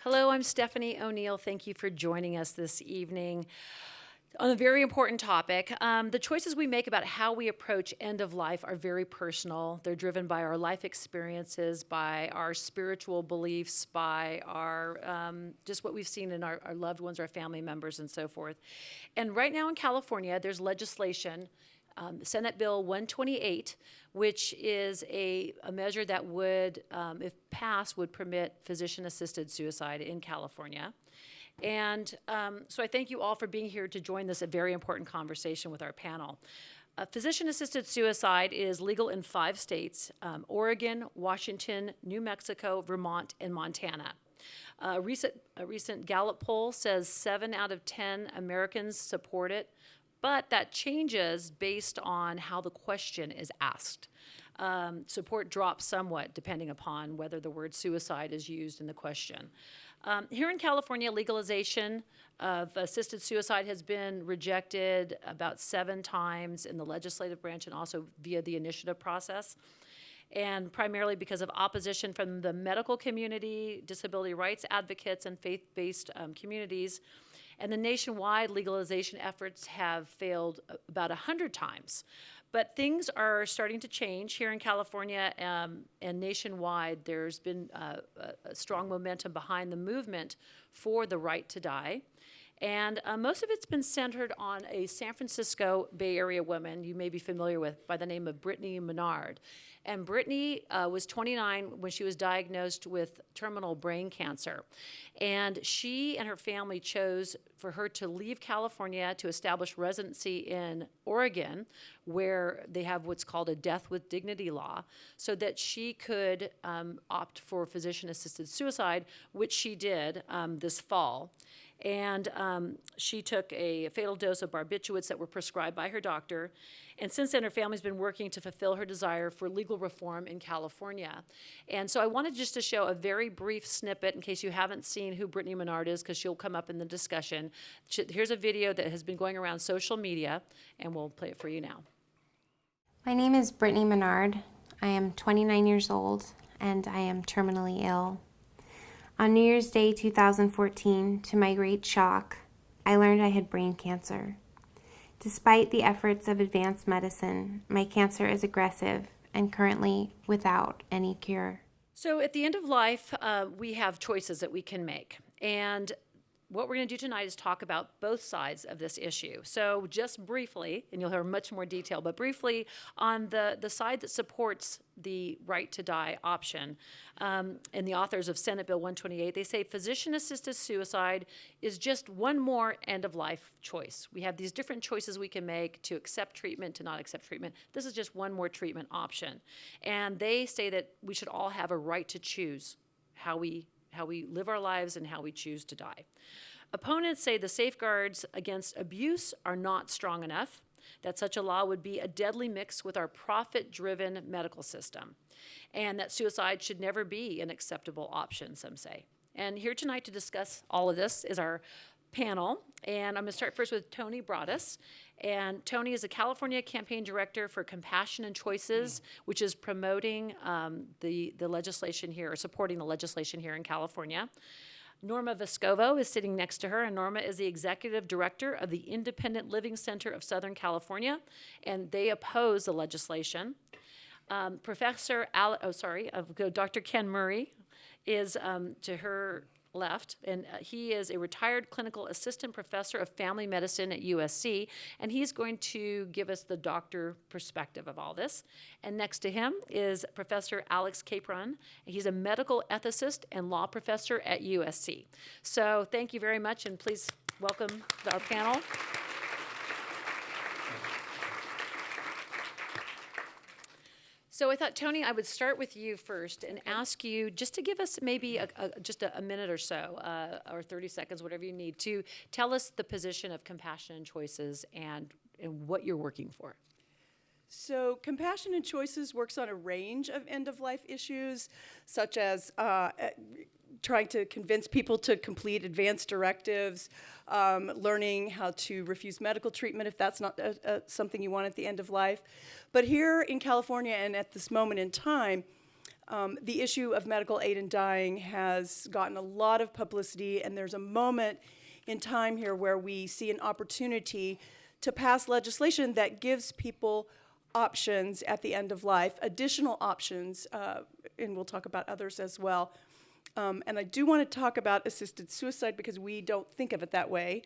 Hello, I'm Stephanie O'Neill. Thank you for joining us this evening on a very important topic. The choices we make about how we approach end of life are very personal. They're driven by our life experiences, by our spiritual beliefs, by our just what we've seen in our loved ones, our family members, and so forth. And right now in California, there's legislation, Senate Bill 128, which is a measure that would, if passed, would permit physician-assisted suicide in California. And so I thank you all for being here to join this a very important conversation with our panel. Physician-assisted suicide is legal in 5 states, Oregon, Washington, New Mexico, Vermont, and Montana. A recent Gallup poll says 7 out of 10 Americans support it, but that changes based on how the question is asked. Support drops somewhat depending upon whether the word suicide is used in the question. Here in California, legalization of assisted suicide has been rejected about 7 times in the legislative branch and also via the initiative process, and primarily because of opposition from the medical community, disability rights advocates, and faith-based communities. And the nationwide legalization efforts have failed about 100 times. But things are starting to change here in California and nationwide. There's been a strong momentum behind the movement for the right to die. And most of it's been centered on a San Francisco Bay Area woman you may be familiar with by the name of Brittany Maynard. And Brittany was 29 when she was diagnosed with terminal brain cancer. And she and her family chose for her to leave California to establish residency in Oregon, where they have what's called a death with dignity law, so that she could opt for physician-assisted suicide, which she did this fall. And she took a fatal dose of barbiturates that were prescribed by her doctor. And since then, her family's been working to fulfill her desire for legal reform in California. And so I wanted just to show a very brief snippet in case you haven't seen who Brittany Maynard is, because she'll come up in the discussion. Here's a video that has been going around social media, and we'll play it for you now. My name is Brittany Maynard. I am 29 years old, and I am terminally ill. On New Year's Day 2014, to my great shock, I learned I had brain cancer. Despite the efforts of advanced medicine, my cancer is aggressive and currently without any cure. So at the end of life, we have choices that we can make. And what we're going to do tonight is talk about both sides of this issue. So just briefly, and you'll hear much more detail, but briefly on the side that supports the right to die option, and the authors of Senate Bill 128, they say physician-assisted suicide is just one more end-of-life choice. We have these different choices we can make to accept treatment, to not accept treatment. This is just one more treatment option. And they say that we should all have a right to choose how we live our lives and how we choose to die. Opponents say the safeguards against abuse are not strong enough, that such a law would be a deadly mix with our profit-driven medical system, and that suicide should never be an acceptable option, some say. And here tonight to discuss all of this is our panel, and I'm going to start first with Tony Broaddus. And Tony is a California campaign director for Compassion and Choices, which is promoting the legislation here, or supporting the legislation here in California. Norma Vescovo is sitting next to her, and Norma is the executive director of the Independent Living Center of Southern California, and they oppose the legislation. Dr. Ken Murray is to her left, and he is a retired clinical assistant professor of family medicine at USC, and he's going to give us the doctor perspective of all this. And next to him is Professor Alex Capron. He's a medical ethicist and law professor at USC. So thank you very much, and please welcome our panel. So I thought, Tony, I would start with you first and ask you just to give us maybe just a minute or so, or 30 seconds, whatever you need, to tell us the position of Compassion and Choices and what you're working for. So Compassion and Choices works on a range of end-of-life issues, such as trying to convince people to complete advanced directives, learning how to refuse medical treatment if that's not something you want at the end of life. But here in California and at this moment in time, The issue of medical aid in dying has gotten a lot of publicity, and there's a moment in time here where we see an opportunity to pass legislation that gives people options at the end of life, additional options, and we'll talk about others as well. And I do want to talk about assisted suicide because we don't think of it that way,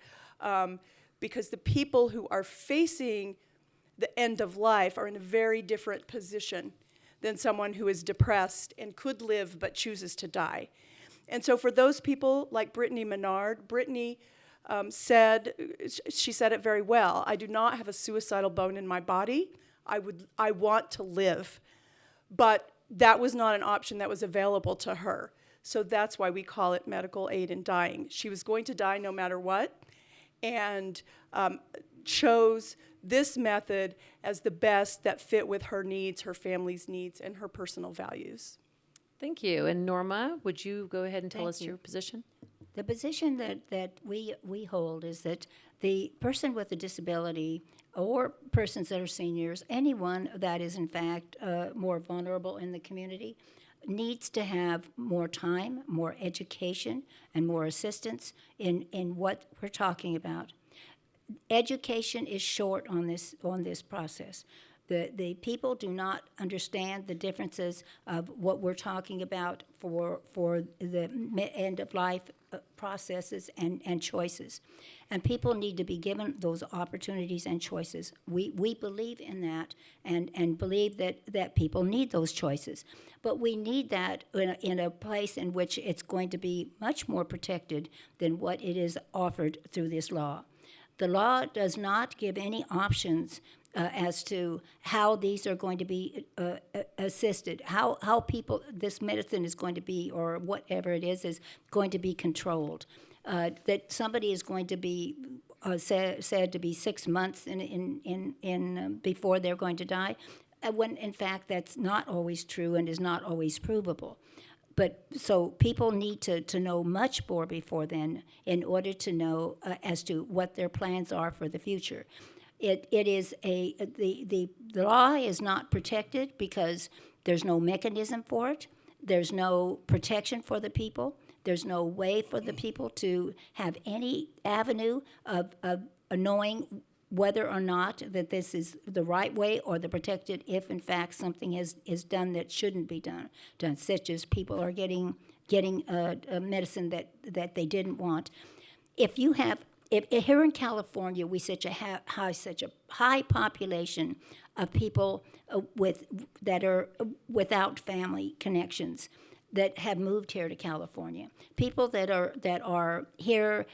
because the people who are facing the end of life are in a very different position than someone who is depressed and could live but chooses to die. And so for those people like Brittany Maynard, Brittany she said it very well, I do not have a suicidal bone in my body. I want to live. But that was not an option that was available to her. So that's why we call it medical aid in dying. She was going to die no matter what, and chose this method as the best that fit with her needs, her family's needs, and her personal values. Thank you. And Norma, would you go ahead and tell us your position? The position that we hold is that the person with a disability or persons that are seniors, anyone that is in fact more vulnerable in the community, needs to have more time, more education, and more assistance in what we're talking about. Education is short on this process. The people do not understand the differences of what we're talking about for the end of life processes and choices. And people need to be given those opportunities and choices. We believe in that and believe that people need those choices. But we need that in a place in which it's going to be much more protected than what it is offered through this law. The law does not give any options as to how these are going to be assisted, how people, this medicine is going to be, or whatever it is going to be controlled. That somebody is going to be said to be 6 months before they're going to die, when in fact that's not always true and is not always provable. But so people need to know much more before then in order to know as to what their plans are for the future. The law is not protected because there's no mechanism for it. There's no protection for the people. There's no way for the people to have any avenue of knowing whether or not that this is the right way or the protected if in fact something is done that shouldn't be done, such as people are getting a medicine that they didn't want. If here in California we such a high population of people that are without family connections, that have moved here to California, people that are here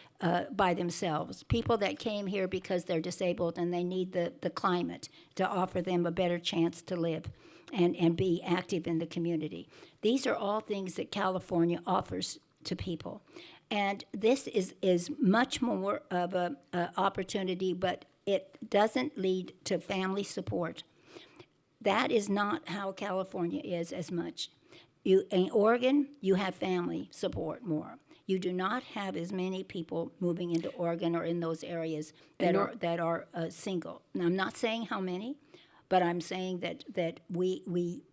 by themselves, people that came here because they're disabled and they need the climate to offer them a better chance to live and be active in the community. These are all things that California offers to people. And this is much more of an opportunity, but it doesn't lead to family support. That is not how California is as much. In Oregon, you have family support more. You do not have as many people moving into Oregon or in those areas that are single. Now, I'm not saying how many, but I'm saying that we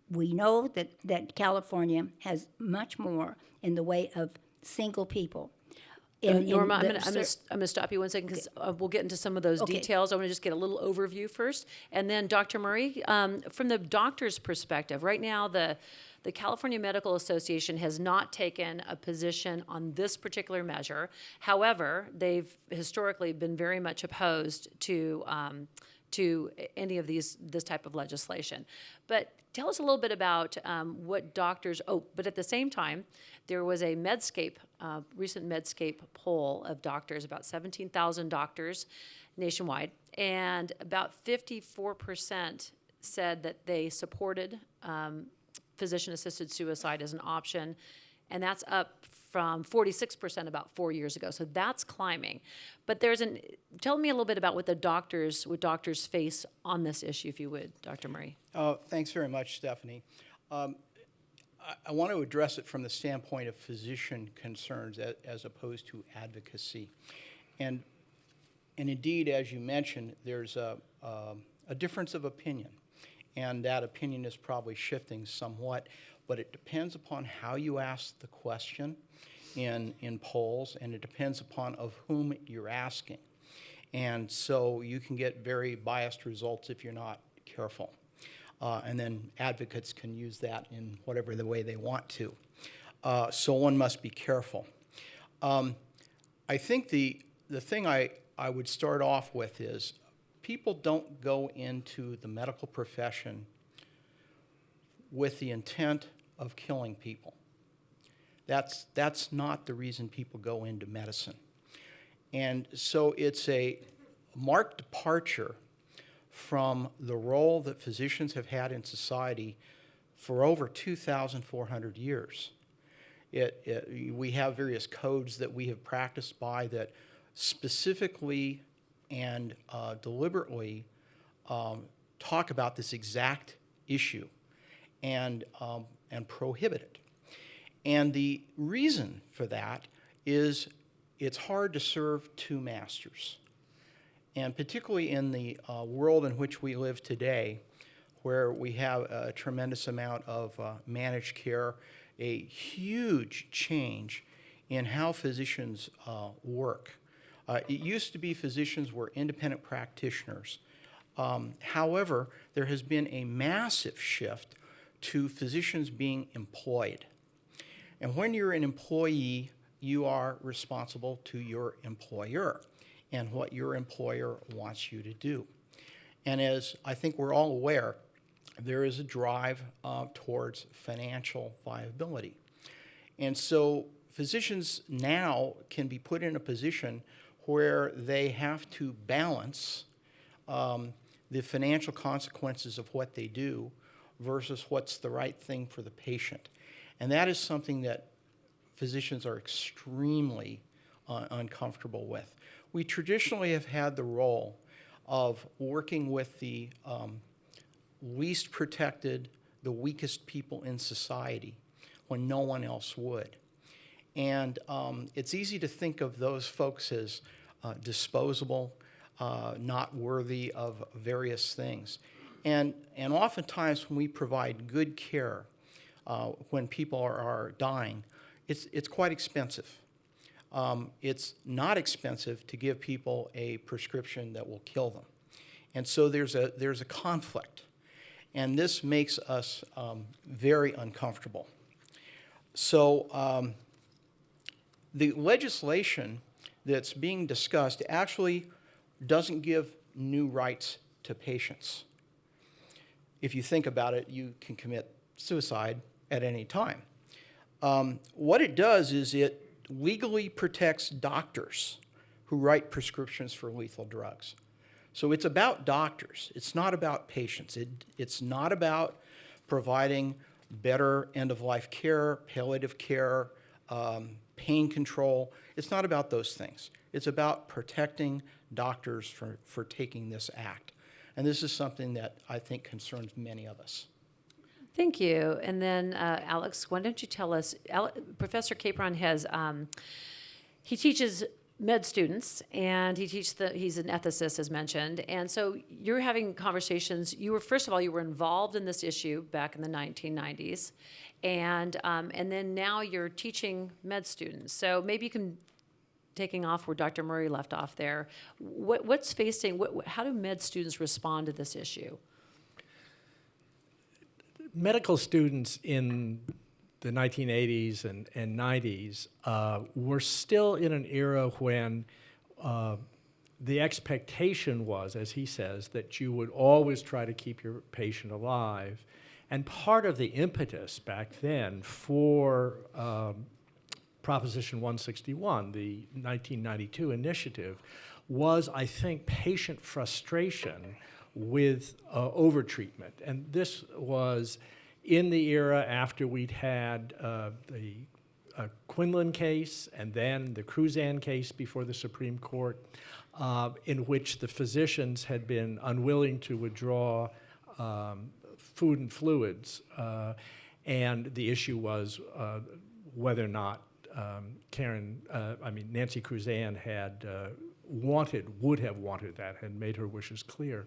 know that California has much more in the way of single people. Norma, I'm going to stop you 1 second because we'll get into some of those details. I want to just get a little overview first. And then Dr. Murray, from the doctor's perspective, right now the California Medical Association has not taken a position on this particular measure. However, they've historically been very much opposed to any of this type of legislation. But tell us a little bit about what doctors, but at the same time, there was a recent Medscape poll of doctors, about 17,000 doctors nationwide, and about 54% said that they supported physician-assisted suicide as an option, and that's up from 46% about 4 years ago. So that's climbing. But tell me a little bit about what doctors face on this issue, if you would, Dr. Murray. Thanks very much, Stephanie. I want to address it from the standpoint of physician concerns as opposed to advocacy. And indeed, as you mentioned, there's a difference of opinion. And that opinion is probably shifting somewhat. but it depends upon how you ask the question in polls, and it depends upon of whom you're asking. And so you can get very biased results if you're not careful. And then advocates can use that in whatever the way they want to. So one must be careful. I think the thing I would start off with is people don't go into the medical profession with the intent of killing people. That's not the reason people go into medicine. And so it's a marked departure from the role that physicians have had in society for over 2,400 years. We have various codes that we have practiced by that specifically and deliberately talk about this exact issue and prohibit it. And the reason for that is it's hard to serve two masters. And particularly in the world in which we live today, where we have a tremendous amount of managed care, a huge change in how physicians work. It used to be physicians were independent practitioners. However, there has been a massive shift to physicians being employed. And when you're an employee, you are responsible to your employer and what your employer wants you to do. And as I think we're all aware, there is a drive towards financial viability. And so physicians now can be put in a position where they have to balance the financial consequences of what they do versus what's the right thing for the patient. And that is something that physicians are extremely uncomfortable with. We traditionally have had the role of working with the least protected, the weakest people in society when no one else would. And it's easy to think of those folks as disposable, not worthy of various things. And oftentimes when we provide good care, when people are dying, it's quite expensive. It's not expensive to give people a prescription that will kill them. And so there's a conflict. And this makes us very uncomfortable. So the legislation that's being discussed actually doesn't give new rights to patients. If you think about it, you can commit suicide at any time. What it does is it legally protects doctors who write prescriptions for lethal drugs. So it's about doctors. It's not about patients. It's not about providing better end-of-life care, palliative care, pain control. It's not about those things. It's about protecting doctors for taking this act. And this is something that I think concerns many of us. Thank you. And then, Alex, why don't you tell us, Professor Capron has, he teaches med students, and he's an ethicist, as mentioned. And so you're having conversations. First of all, you were involved in this issue back in the 1990s. And then now you're teaching med students. So maybe you can, taking off where Dr. Murray left off there, how do med students respond to this issue? Medical students in the 1980s and 90s were still in an era when the expectation was, as he says, that you would always try to keep your patient alive. And part of the impetus back then for Proposition 161, the 1992 initiative, was, I think, patient frustration with overtreatment. And this was in the era after we'd had the Quinlan case and then the Cruzan case before the Supreme Court, in which the physicians had been unwilling to withdraw food and fluids. And the issue was whether or not Nancy Cruzan had would have wanted that, had made her wishes clear.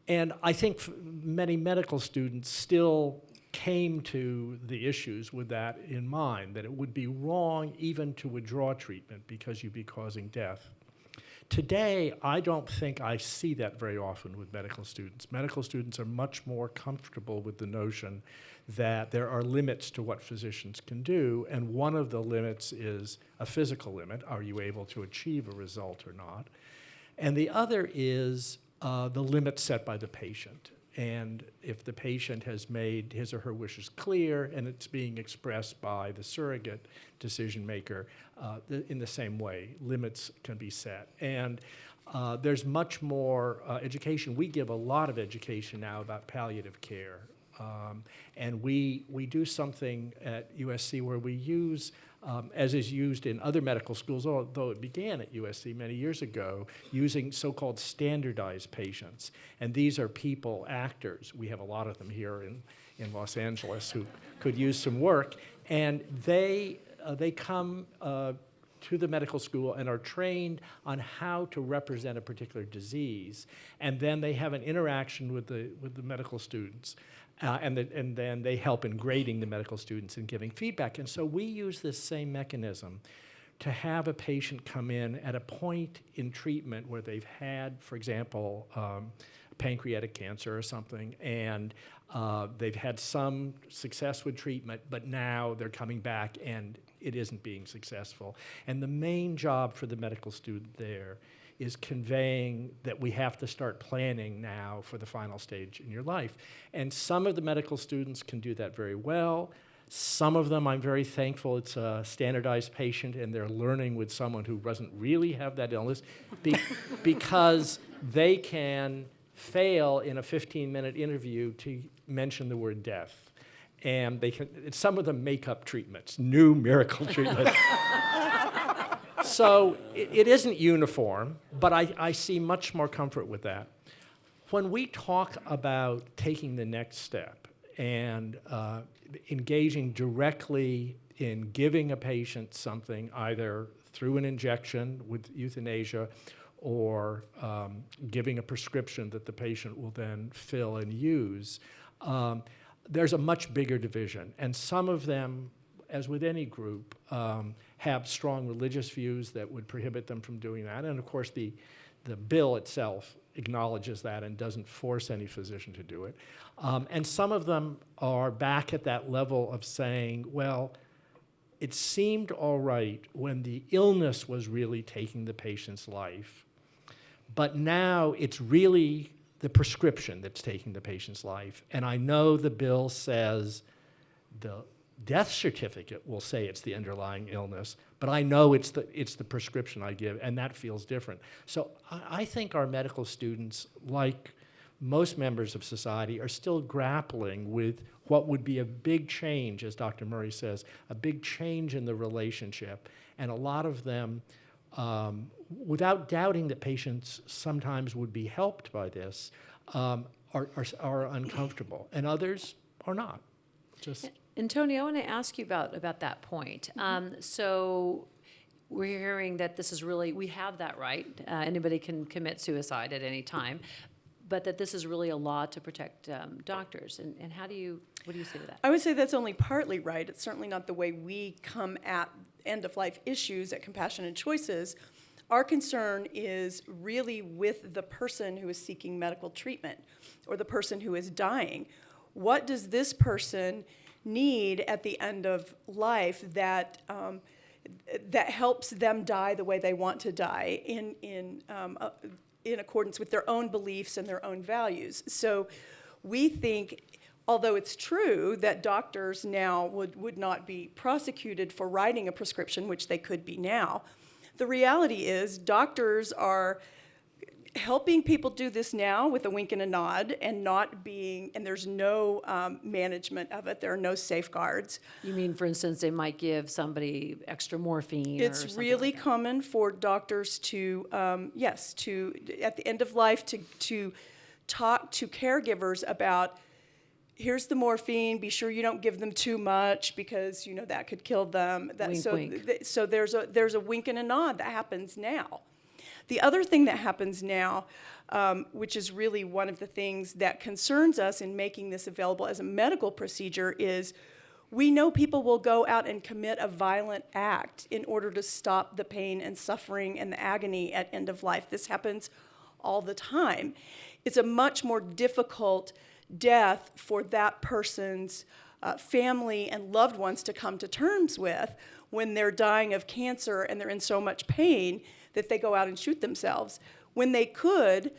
And I think many medical students still came to the issues with that in mind, that it would be wrong even to withdraw treatment because you'd be causing death. Today, I don't think I see that very often with medical students. Medical students are much more comfortable with the notion that there are limits to what physicians can do, and one of the limits is a physical limit. Are you able to achieve a result or not? And the other is the limit set by the patient. And if the patient has made his or her wishes clear and it's being expressed by the surrogate decision maker in the same way, limits can be set. And there's much more education. We give a lot of education now about palliative care. And we do something at USC where we use, as is used in other medical schools, although it began at USC many years ago, using so-called standardized patients. And these are people, actors. We have a lot of them here in Los Angeles who could use some work. And they come to the medical school and are trained on how to represent a particular disease. And then they have an interaction with the medical students. And then they help in grading the medical students and giving feedback. And so we use this same mechanism to have a patient come in at a point in treatment where they've had, for example, pancreatic cancer or something, and they've had some success with treatment, but now they're coming back and it isn't being successful. And the main job for the medical student there is conveying that we have to start planning now for the final stage in your life. And some of the medical students can do that very well. Some of them, I'm very thankful, it's a standardized patient and they're learning with someone who doesn't really have that illness because they can fail in a 15-minute interview to mention the word death. And they can, some of them make up treatments, new miracle treatments. So it isn't uniform, but I see much more comfort with that. When we talk about taking the next step and engaging directly in giving a patient something, either through an injection with euthanasia or giving a prescription that the patient will then fill and use, there's a much bigger division. And some of them, as with any group, have strong religious views that would prohibit them from doing that. And of course, the bill itself acknowledges that and doesn't force any physician to do it. And some of them are back at that level of saying, well, it seemed all right when the illness was really taking the patient's life, but now it's really the prescription that's taking the patient's life. And I know the bill says the death certificate will say it's the underlying illness, but I know it's the prescription I give, and that feels different. So I think our medical students, like most members of society, are still grappling with what would be a big change, as Dr. Murray says, a big change in the relationship. And a lot of them, without doubting that patients sometimes would be helped by this, are uncomfortable, and others are not. Just. And Tony, I want to ask you about that point. So we're hearing that this is really, we have that right. Anybody can commit suicide at any time, but that this is really a law to protect doctors. And what do you say to that? I would say that's only partly right. It's certainly not the way we come at end-of-life issues at Compassionate Choices. Our concern is really with the person who is seeking medical treatment or the person who is dying. What does this person need at the end of life that helps them die the way they want to die in accordance with their own beliefs and their own values? So we think, although it's true that doctors now would not be prosecuted for writing a prescription, which they could be now, the reality is doctors are helping people do this now with a wink and a nod and there's no management of it. There are no safeguards. You mean, for instance, they might give somebody extra morphine It's or something really like that? common for doctors to, at the end of life, to talk to caregivers about, here's the morphine, be sure you don't give them too much because, that could kill them. Wink, wink. So there's a wink and a nod that happens now. The other thing that happens now, which is really one of the things that concerns us in making this available as a medical procedure, is we know people will go out and commit a violent act in order to stop the pain and suffering and the agony at end of life. This happens all the time. It's a much more difficult death for that person's family and loved ones to come to terms with when they're dying of cancer and they're in so much pain that they go out and shoot themselves, when they could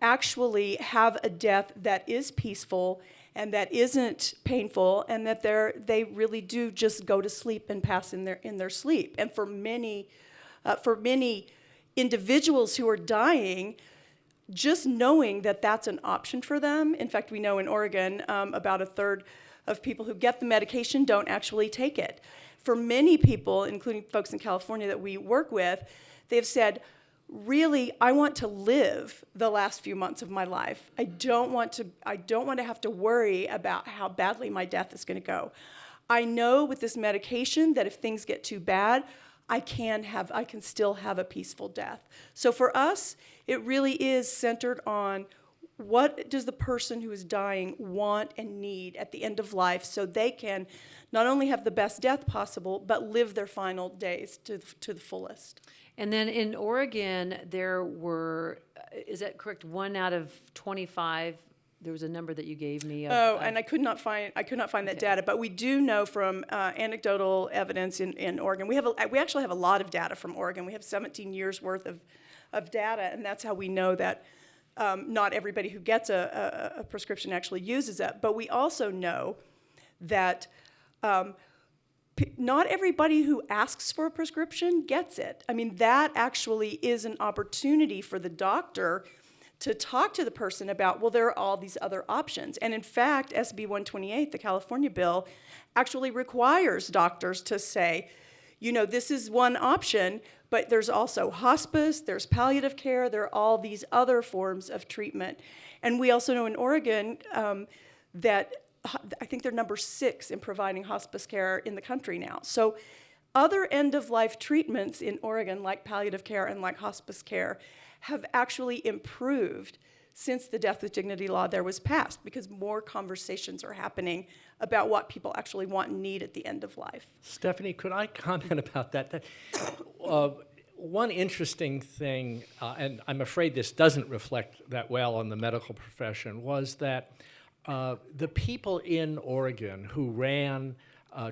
actually have a death that is peaceful and that isn't painful, and that they really do just go to sleep and pass in their sleep. And for many individuals who are dying, just knowing that that's an option for them. In fact, we know in Oregon about a third of people who get the medication don't actually take it. For many people, including folks in California that we work with, they've said, really, I want to live the last few months of my life. I don't want to have to worry about how badly my death is going to go. I know with this medication that if things get too bad, I can still have a peaceful death. So for us, it really is centered on what does the person who is dying want and need at the end of life, so they can not only have the best death possible, but live their final days to the fullest. And then in Oregon, there were, is that correct, 1 out of 25? There was a number that you gave me. And I could not find that data, but we do know from anecdotal evidence in Oregon. We actually have a lot of data from Oregon. We have 17 years worth of data, and that's how we know that not everybody who gets a prescription actually uses it. But we also know that not everybody who asks for a prescription gets it. I mean, that actually is an opportunity for the doctor to talk to the person about, well, there are all these other options. And in fact, SB 128, the California bill, actually requires doctors to say, you know, this is one option, but there's also hospice, there's palliative care, there are all these other forms of treatment. And we also know in Oregon that I think they're number 6 in providing hospice care in the country now. So other end-of-life treatments in Oregon, like palliative care and like hospice care, have actually improved since the Death with Dignity law there was passed, because more conversations are happening about what people actually want and need at the end of life. Stephanie, could I comment about that? One interesting thing, and I'm afraid this doesn't reflect that well on the medical profession, was that the people in Oregon who ran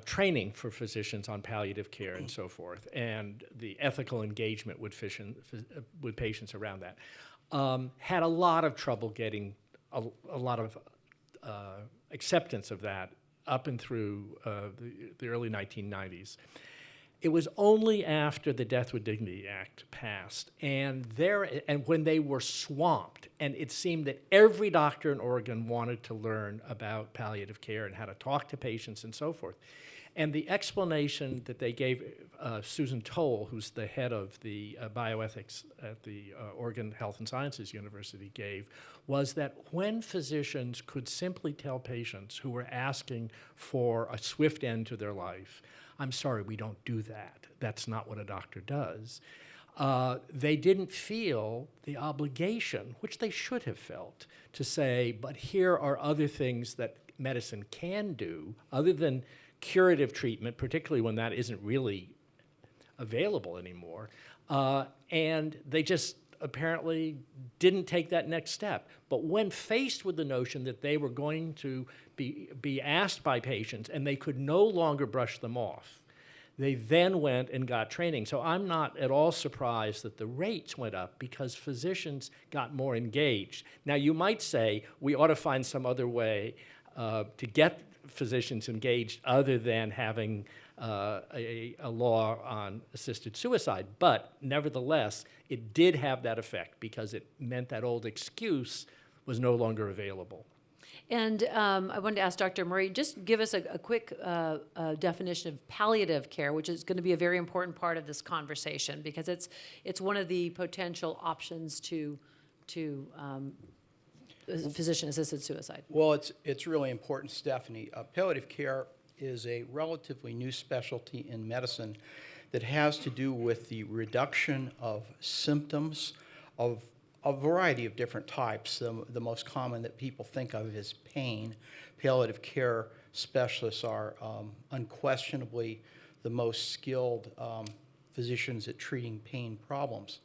training for physicians on palliative care and so forth, and the ethical engagement with patients around that, had a lot of trouble getting a lot of acceptance of that up and through the early 1990s. It was only after the Death with Dignity Act passed, and when they were swamped, and it seemed that every doctor in Oregon wanted to learn about palliative care and how to talk to patients and so forth. And the explanation that they gave, Susan Toll, who's the head of the bioethics at the Oregon Health and Sciences University, gave, was that when physicians could simply tell patients who were asking for a swift end to their life, I'm sorry, we don't do that. That's not what a doctor does. They didn't feel the obligation, which they should have felt, to say, but here are other things that medicine can do, other than curative treatment, particularly when that isn't really available anymore. And they just apparently didn't take that next step. But when faced with the notion that they were going to be asked by patients and they could no longer brush them off, they then went and got training. So I'm not at all surprised that the rates went up because physicians got more engaged. Now, you might say we ought to find some other way to get physicians engaged other than having a law on assisted suicide. But nevertheless, it did have that effect because it meant that old excuse was no longer available. And I wanted to ask Dr. Murray, just give us a quick definition of palliative care, which is going to be a very important part of this conversation because it's one of the potential options to physician-assisted suicide. Well, it's really important, Stephanie. Palliative care is a relatively new specialty in medicine that has to do with the reduction of symptoms of a variety of different types. The most common that people think of is pain. Palliative care specialists are unquestionably the most skilled physicians at treating pain problems.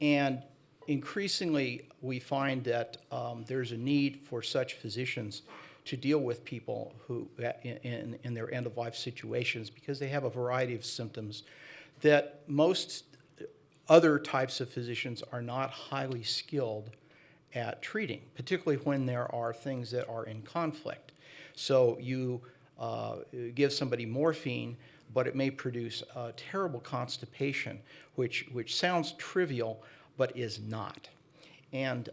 And increasingly, we find that there's a need for such physicians to deal with people who, in their end-of-life situations, because they have a variety of symptoms that most other types of physicians are not highly skilled at treating, particularly when there are things that are in conflict. So you give somebody morphine, but it may produce terrible constipation, which sounds trivial, but is not. And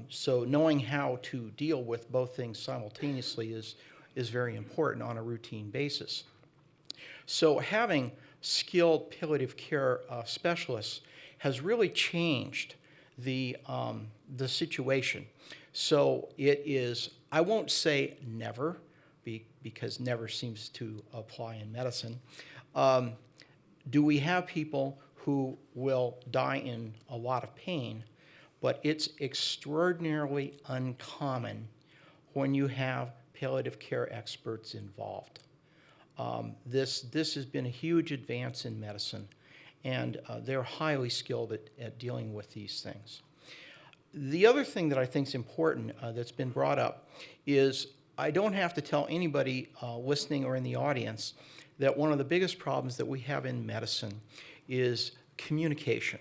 so knowing how to deal with both things simultaneously is very important on a routine basis. So having skilled palliative care specialists has really changed the situation. So it is, I won't say never, because never seems to apply in medicine. Do we have people who will die in a lot of pain? But it's extraordinarily uncommon when you have palliative care experts involved. This has been a huge advance in medicine, and they're highly skilled at dealing with these things. The other thing that I think is important that's been brought up is I don't have to tell anybody listening or in the audience that one of the biggest problems that we have in medicine is communication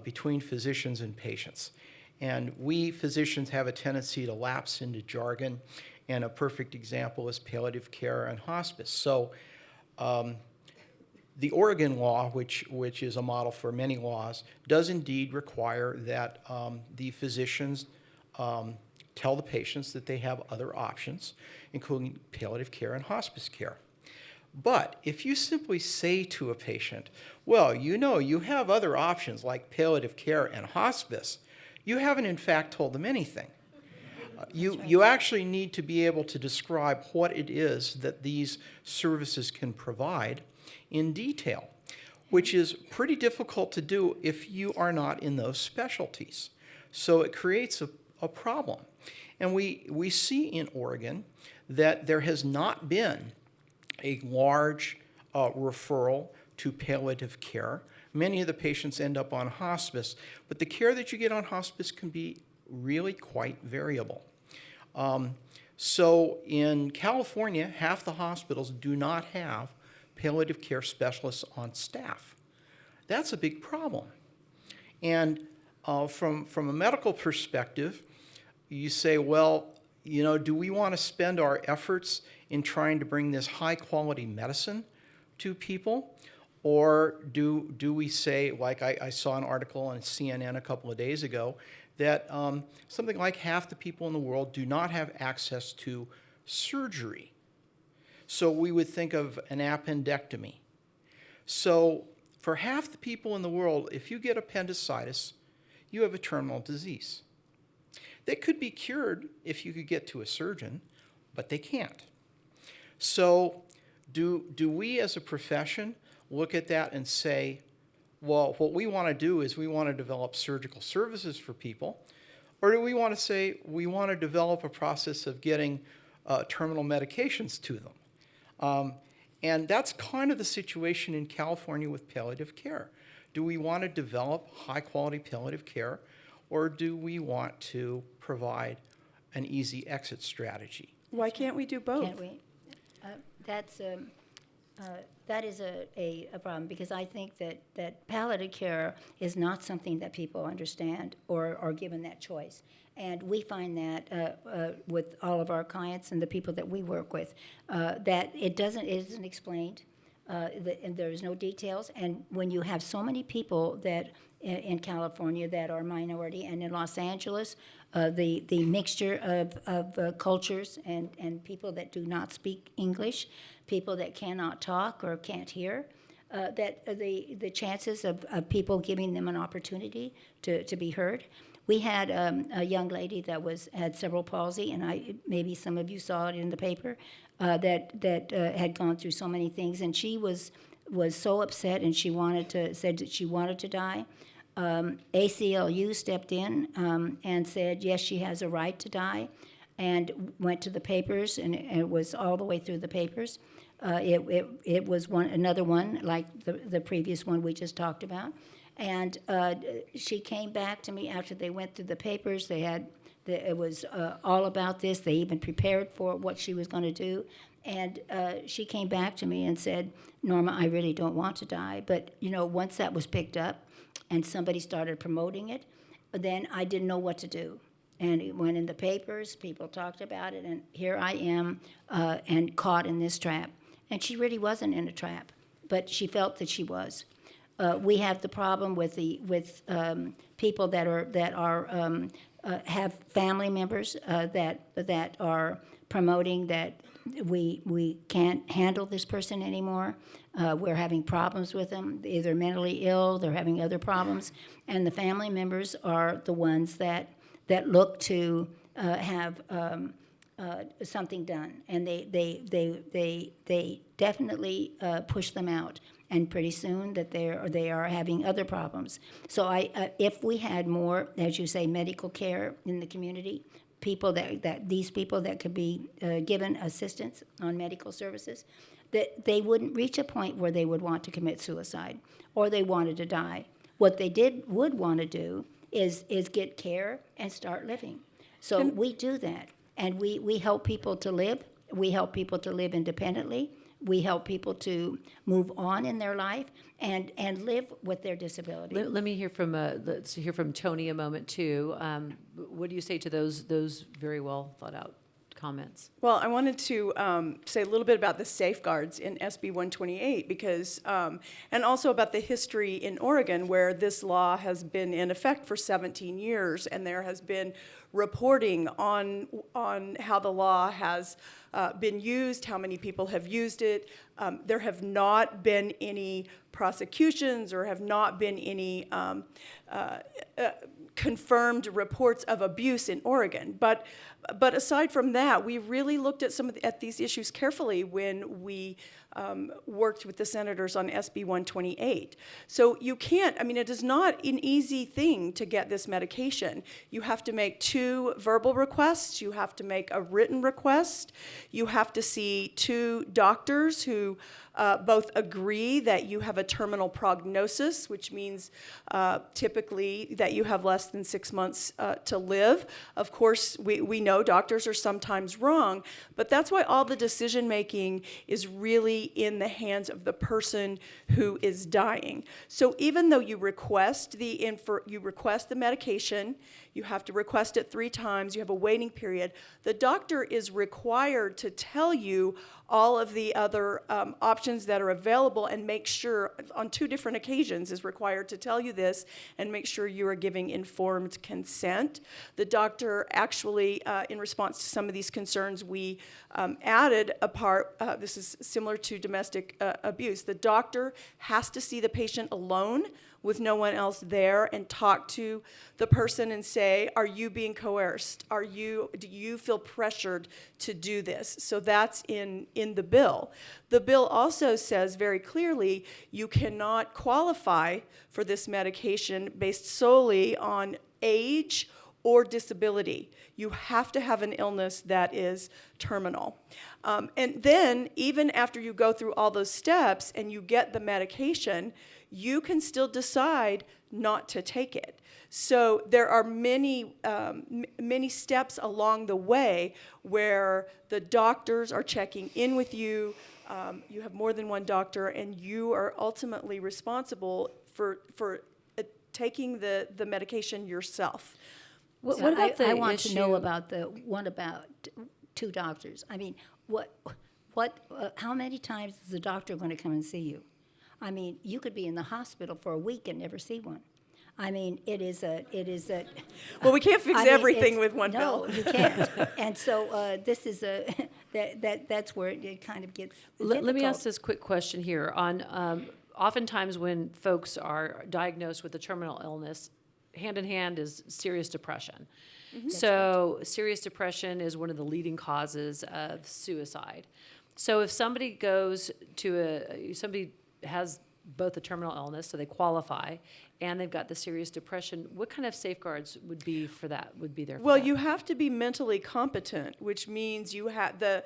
between physicians and patients. And we physicians have a tendency to lapse into jargon, and a perfect example is palliative care and hospice. So the Oregon law, which is a model for many laws, does indeed require that the physicians tell the patients that they have other options, including palliative care and hospice care. But if you simply say to a patient, well, you know, you have other options like palliative care and hospice, you haven't in fact told them anything. You actually need to be able to describe what it is that these services can provide in detail, which is pretty difficult to do if you are not in those specialties. So it creates a problem. And we see in Oregon that there has not been a large referral to palliative care. Many of the patients end up on hospice, but the care that you get on hospice can be really quite variable. So in California, half the hospitals do not have palliative care specialists on staff. That's a big problem. And from a medical perspective, you say, well, you know, do we want to spend our efforts in trying to bring this high-quality medicine to people? Or do we say, like I saw an article on CNN a couple of days ago, that something like half the people in the world do not have access to surgery. So we would think of an appendectomy. So for half the people in the world, if you get appendicitis, you have a terminal disease. That could be cured if you could get to a surgeon, but they can't. So do we as a profession look at that and say, well, what we want to do is we want to develop surgical services for people, or do we want to say we want to develop a process of getting terminal medications to them? And that's kind of the situation in California with palliative care. Do we want to develop high-quality palliative care, or do we want to provide an easy exit strategy? Why can't we do both? Can't we? That is a problem, because I think that palliative care is not something that people understand or are given that choice. And we find that with all of our clients and the people that we work with, that it isn't explained, and there's no details. And when you have so many people that in California that are minority, and in Los Angeles, the mixture of cultures and people that do not speak English, people that cannot talk or can't hear, that the chances of people giving them an opportunity to be heard. We had a young lady that had cerebral palsy, and maybe some of you saw it in the paper, that had gone through so many things, and she was was so upset and said that she wanted to die. ACLU stepped in and said, yes, she has a right to die, and went to the papers, and it was all the way through the papers. It was another one like the previous one we just talked about. And she came back to me after they went through the papers. It was all about this. They even prepared for what she was going to do. And she came back to me and said, Norma, I really don't want to die. But, once that was picked up and somebody started promoting it, then I didn't know what to do. And it went in the papers, people talked about it, and here I am and caught in this trap. And she really wasn't in a trap, but she felt that she was. We have the problem with people that have family members that are promoting that we can't handle this person anymore. We're having problems with them, either mentally ill, they're having other problems, and the family members are the ones that look to have something done, and they definitely push them out, and pretty soon that they are having other problems. So if we had more, as you say, medical care in the community, these people that could be given assistance on medical services, that they wouldn't reach a point where they would want to commit suicide or they wanted to die. What they would want to do is get care and start living. So we do that, and we help people to live. We help people to live independently. We help people to move on in their life and live with their disability. Let me hear from let's hear from Tony a moment too. What do you say to those very well thought out comments? Well, I wanted to say a little bit about the safeguards in SB 128 because, and also about the history in Oregon where this law has been in effect for 17 years, and there has been reporting on how the law has been used, how many people have used it. There have not been any prosecutions or have not been any confirmed reports of abuse in Oregon. But aside from that, we really looked at these issues carefully when we worked with the senators on SB 128. So you can't, it is not an easy thing to get this medication. You have to make 2 verbal requests, you have to make a written request, you have to see 2 doctors who both agree that you have a terminal prognosis, which means typically that you have less than 6 months to live. Of course, we know doctors are sometimes wrong, but that's why all the decision making is really in the hands of the person who is dying. So even though you request the medication, you have to request it 3 times, you have a waiting period, the doctor is required to tell you all of the other options that are available and make sure, on 2 different occasions, is required to tell you this and make sure you are giving informed consent. The doctor actually, in response to some of these concerns, we added a part, this is similar to domestic abuse. The doctor has to see the patient alone with no one else there and talk to the person and say, are you being coerced? Do you feel pressured to do this? So that's in the bill. The bill also says very clearly you cannot qualify for this medication based solely on age or disability. You have to have an illness that is terminal. And then, even after you go through all those steps and you get the medication, you can still decide not to take it. So there are many steps along the way where the doctors are checking in with you. You have more than one doctor, and you are ultimately responsible for taking the medication yourself. What about the I want issue? to know about the one about 2 doctors. How many times is the doctor going to come and see you? You could be in the hospital for a week and never see one. It is a. Well, we can't fix everything with one no, pill. No, you can't. And so this is that's where it kind of gets Let me difficult. ask this quick question here. Oftentimes when folks are diagnosed with a terminal illness, hand in hand is serious depression. Mm-hmm. So serious depression is one of the leading causes of suicide. So if somebody goes to somebody has both a terminal illness, so they qualify, and they've got the serious depression, what kind of safeguards would be for that? Would be there? For Well, that? you have to be mentally competent, which means you have the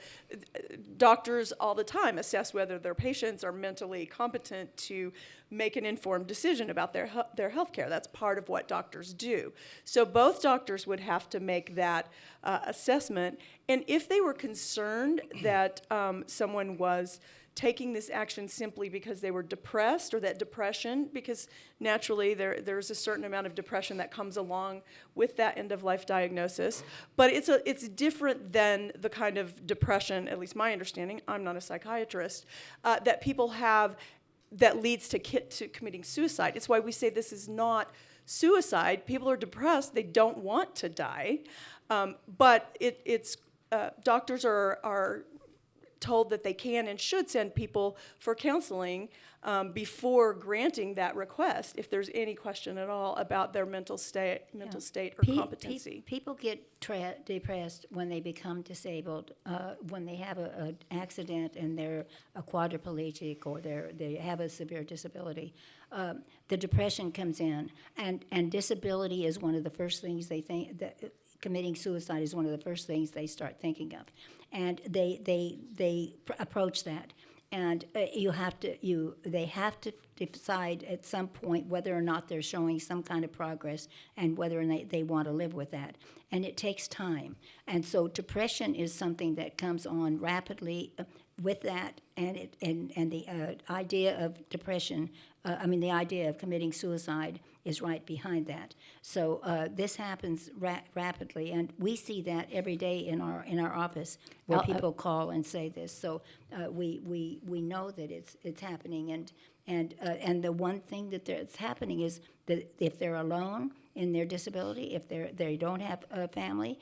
doctors all the time assess whether their patients are mentally competent to make an informed decision about their health care. That's part of what doctors do. So both doctors would have to make that assessment. And if they were concerned that someone was taking this action simply because they were depressed, or that depression, because naturally there's a certain amount of depression that comes along with that end-of-life diagnosis, but it's different than the kind of depression, at least my understanding, I'm not a psychiatrist, that people have that leads to committing suicide. It's why we say this is not suicide. People are depressed, they don't want to die, but doctors are told that they can and should send people for counseling before granting that request, if there's any question at all about their mental state or competency. People get depressed when they become disabled, when they have an accident and they're a quadriplegic, or they have a severe disability. The depression comes in, and disability is one of the first things they think that. Committing suicide is one of the first things they start thinking of, and they approach that, and they have to decide at some point whether or not they're showing some kind of progress, and whether or not they want to live with that, and it takes time, and so depression is something that comes on rapidly with that, and the idea of depression, the idea of committing suicide is right behind that. So this happens rapidly, and we see that every day in our office where people call and say this. So we know that it's happening, and the one thing that's happening is that if they're alone in their disability, if they don't have a family,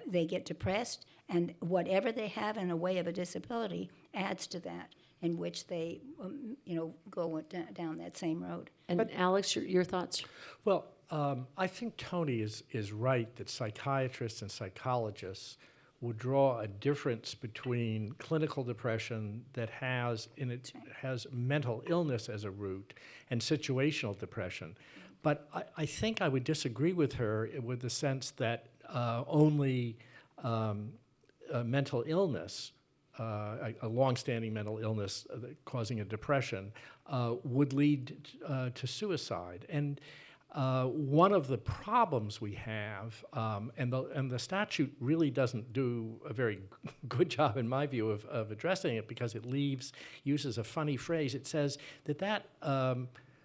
they get depressed, and whatever they have in a way of a disability adds to that, in which they, go down that same road. And Alex, your thoughts? Well, I think Tony is right that psychiatrists and psychologists would draw a difference between clinical depression that has mental illness as a root, and situational depression. But I think I would disagree with her with the sense that only mental illness, a longstanding mental illness causing a depression, would lead to suicide. And one of the problems we have, and the statute really doesn't do a very good job, in my view, of addressing it, because it uses a funny phrase. It says that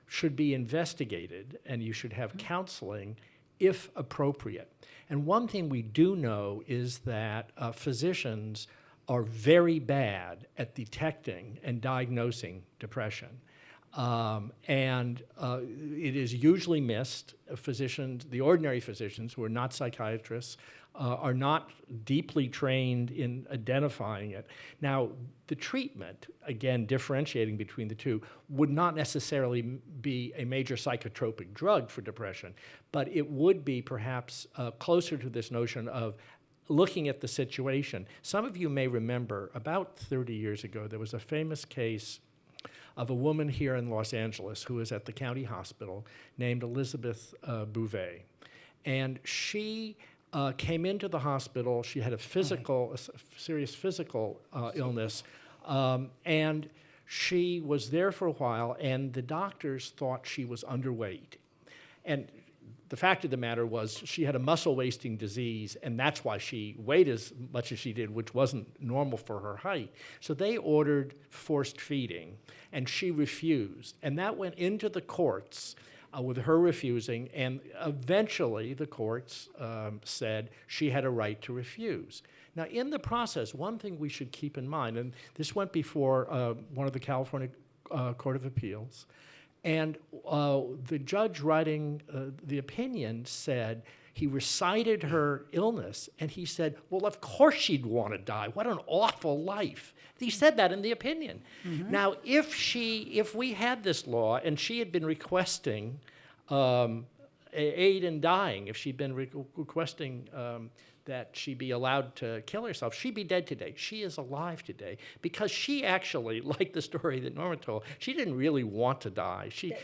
should be investigated, and you should have counseling if appropriate. And one thing we do know is that physicians are very bad at detecting and diagnosing depression. And it is usually missed. The ordinary physicians who are not psychiatrists, are not deeply trained in identifying it. Now, the treatment, again, differentiating between the two, would not necessarily be a major psychotropic drug for depression, but it would be perhaps closer to this notion of looking at the situation. Some of you may remember, about 30 years ago, there was a famous case of a woman here in Los Angeles who was at the county hospital named Elizabeth Bouvet. And she came into the hospital. She had a serious physical illness, and she was there for a while, and the doctors thought she was underweight. And the fact of the matter was she had a muscle-wasting disease, and that's why she weighed as much as she did, which wasn't normal for her height. So they ordered forced feeding, and she refused. And that went into the courts with her refusing, and eventually the courts said she had a right to refuse. Now, in the process, one thing we should keep in mind, and this went before one of the California Court of Appeals, and the judge writing the opinion said, he recited her illness, and he said, well, of course she'd want to die. What an awful life. He said that in the opinion. Mm-hmm. Now, if we had this law and she had been requesting a aid in dying, if she'd been requesting that she be allowed to kill herself, she'd be dead today. She is alive today because she actually, like the story that Norma told, she didn't really want to die. She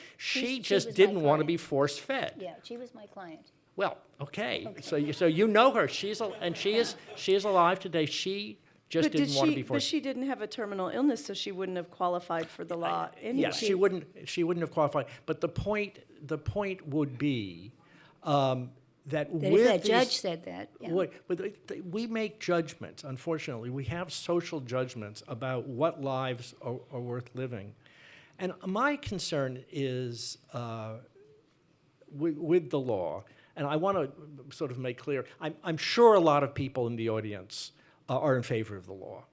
just was my didn't want to client. be force-fed. Yeah, she was my client. Well, okay. So you know her. She is alive today. She just But didn't want to be but forced. she didn't have a terminal illness, so she wouldn't have qualified for the law anyway. Yes, she wouldn't have qualified. But the point would be that That with if that these, judge said that, yeah. we make judgments. Unfortunately, we have social judgments about what lives are worth living, and my concern is with the law. And I want to sort of make clear, I'm sure a lot of people in the audience are in favor of the law.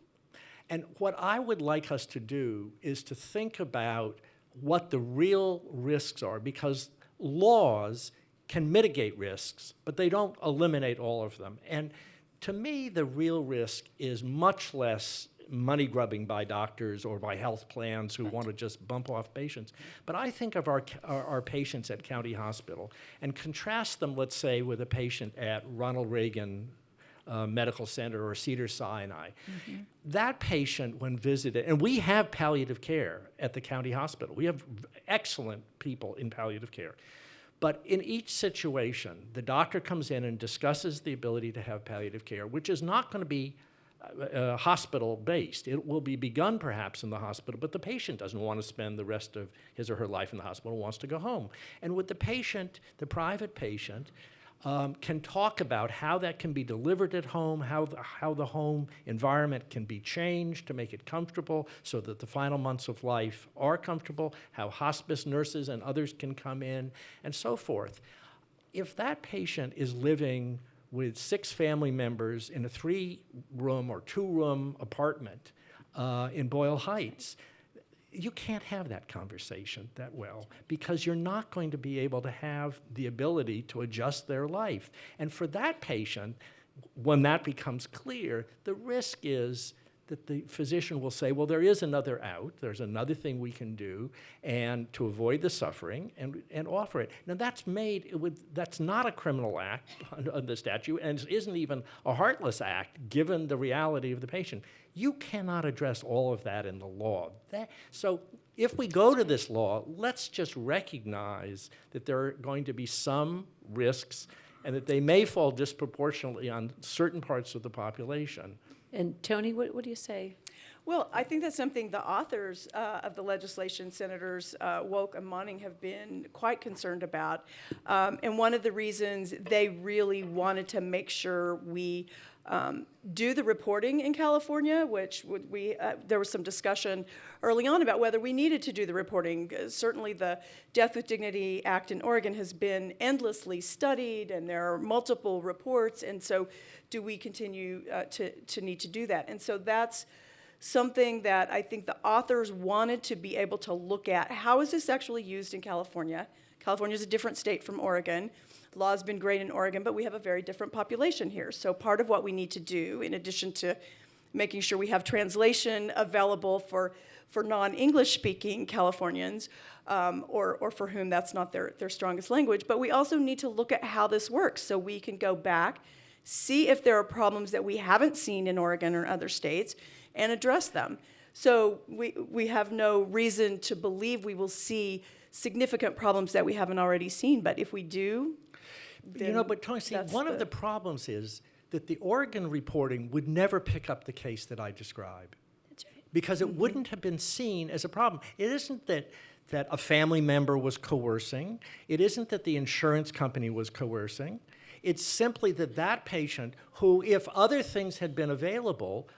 And what I would like us to do is to think about what the real risks are, because laws can mitigate risks, but they don't eliminate all of them. And to me, the real risk is much less money grubbing by doctors or by health plans who want to just bump off patients. But I think of our patients at County Hospital and contrast them, let's say, with a patient at Ronald Reagan Medical Center or Cedars-Sinai. Mm-hmm. That patient, when visited, and we have palliative care at the county hospital. We have excellent people in palliative care. But in each situation, the doctor comes in and discusses the ability to have palliative care, which is not going to be hospital-based. It will be begun perhaps in the hospital, but the patient doesn't want to spend the rest of his or her life in the hospital, wants to go home. And with the patient, the private patient, can talk about how that can be delivered at home, how the home environment can be changed to make it comfortable so that the final months of life are comfortable, how hospice nurses and others can come in, and so forth. If that patient is living with 6 family members in a 3-room or 2-room apartment in Boyle Heights, you can't have that conversation that well because you're not going to be able to have the ability to adjust their life. And for that patient, when that becomes clear, the risk is that the physician will say, well, there is another out, there's another thing we can do, and to avoid the suffering, and offer it. Now that's not a criminal act under the statute, and it isn't even a heartless act, given the reality of the patient. You cannot address all of that in the law. So if we go to this law, let's just recognize that there are going to be some risks and that they may fall disproportionately on certain parts of the population. And Tony, what do you say? Well, I think that's something the authors of the legislation, Senators Woke and Monning, have been quite concerned about. And one of the reasons they really wanted to make sure we do the reporting in California, which there was some discussion early on about whether we needed to do the reporting. Certainly the Death with Dignity Act in Oregon has been endlessly studied, and there are multiple reports, and so do we continue to need to do that? And so that's something that I think the authors wanted to be able to look at. How is this actually used in California? California is a different state from Oregon. The law has been great in Oregon, but we have a very different population here. So part of what we need to do, in addition to making sure we have translation available for non-English speaking Californians, or for whom that's not their strongest language, but we also need to look at how this works so we can go back, see if there are problems that we haven't seen in Oregon or other states, and address them. So we have no reason to believe we will see significant problems that we haven't already seen, but if we do, then but Tony, see, one of the problems is that the Oregon reporting would never pick up the case that I describe. That's right. Because it wouldn't have been seen as a problem. It isn't that a family member was coercing. It isn't that the insurance company was coercing. It's simply that patient who, if other things had been available,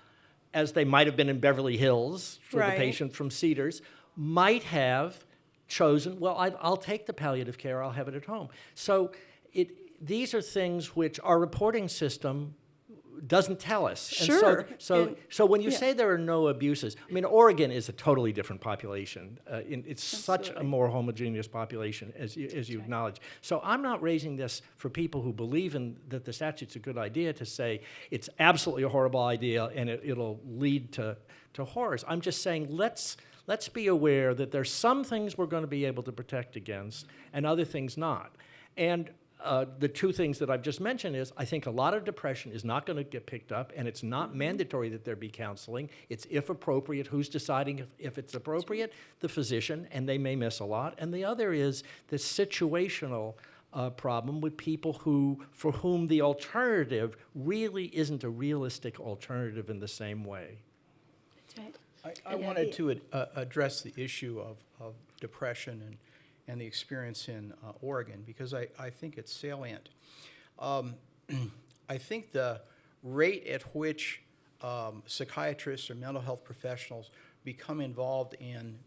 as they might have been in Beverly Hills for Right. the patient from Cedars, might have chosen, well, I'll take the palliative care, I'll have it at home. So these are things which our reporting system doesn't tell us. Sure. And so when you say there are no abuses, I mean, Oregon is a totally different population. It's such a more homogeneous population, as you acknowledge. So I'm not raising this for people who believe that the statute's a good idea to say it's absolutely a horrible idea and it'll lead to horrors. I'm just saying let's be aware that there's some things we're going to be able to protect against and other things not. And the two things that I've just mentioned is I think a lot of depression is not going to get picked up, and it's not mandatory that there be counseling. It's if appropriate. Who's deciding if it's appropriate? The physician, and they may miss a lot. And the other is the situational problem with people for whom the alternative really isn't a realistic alternative in the same way. I wanted to address the issue of depression and the experience in Oregon, because I think it's salient. I think the rate at which psychiatrists or mental health professionals become involved in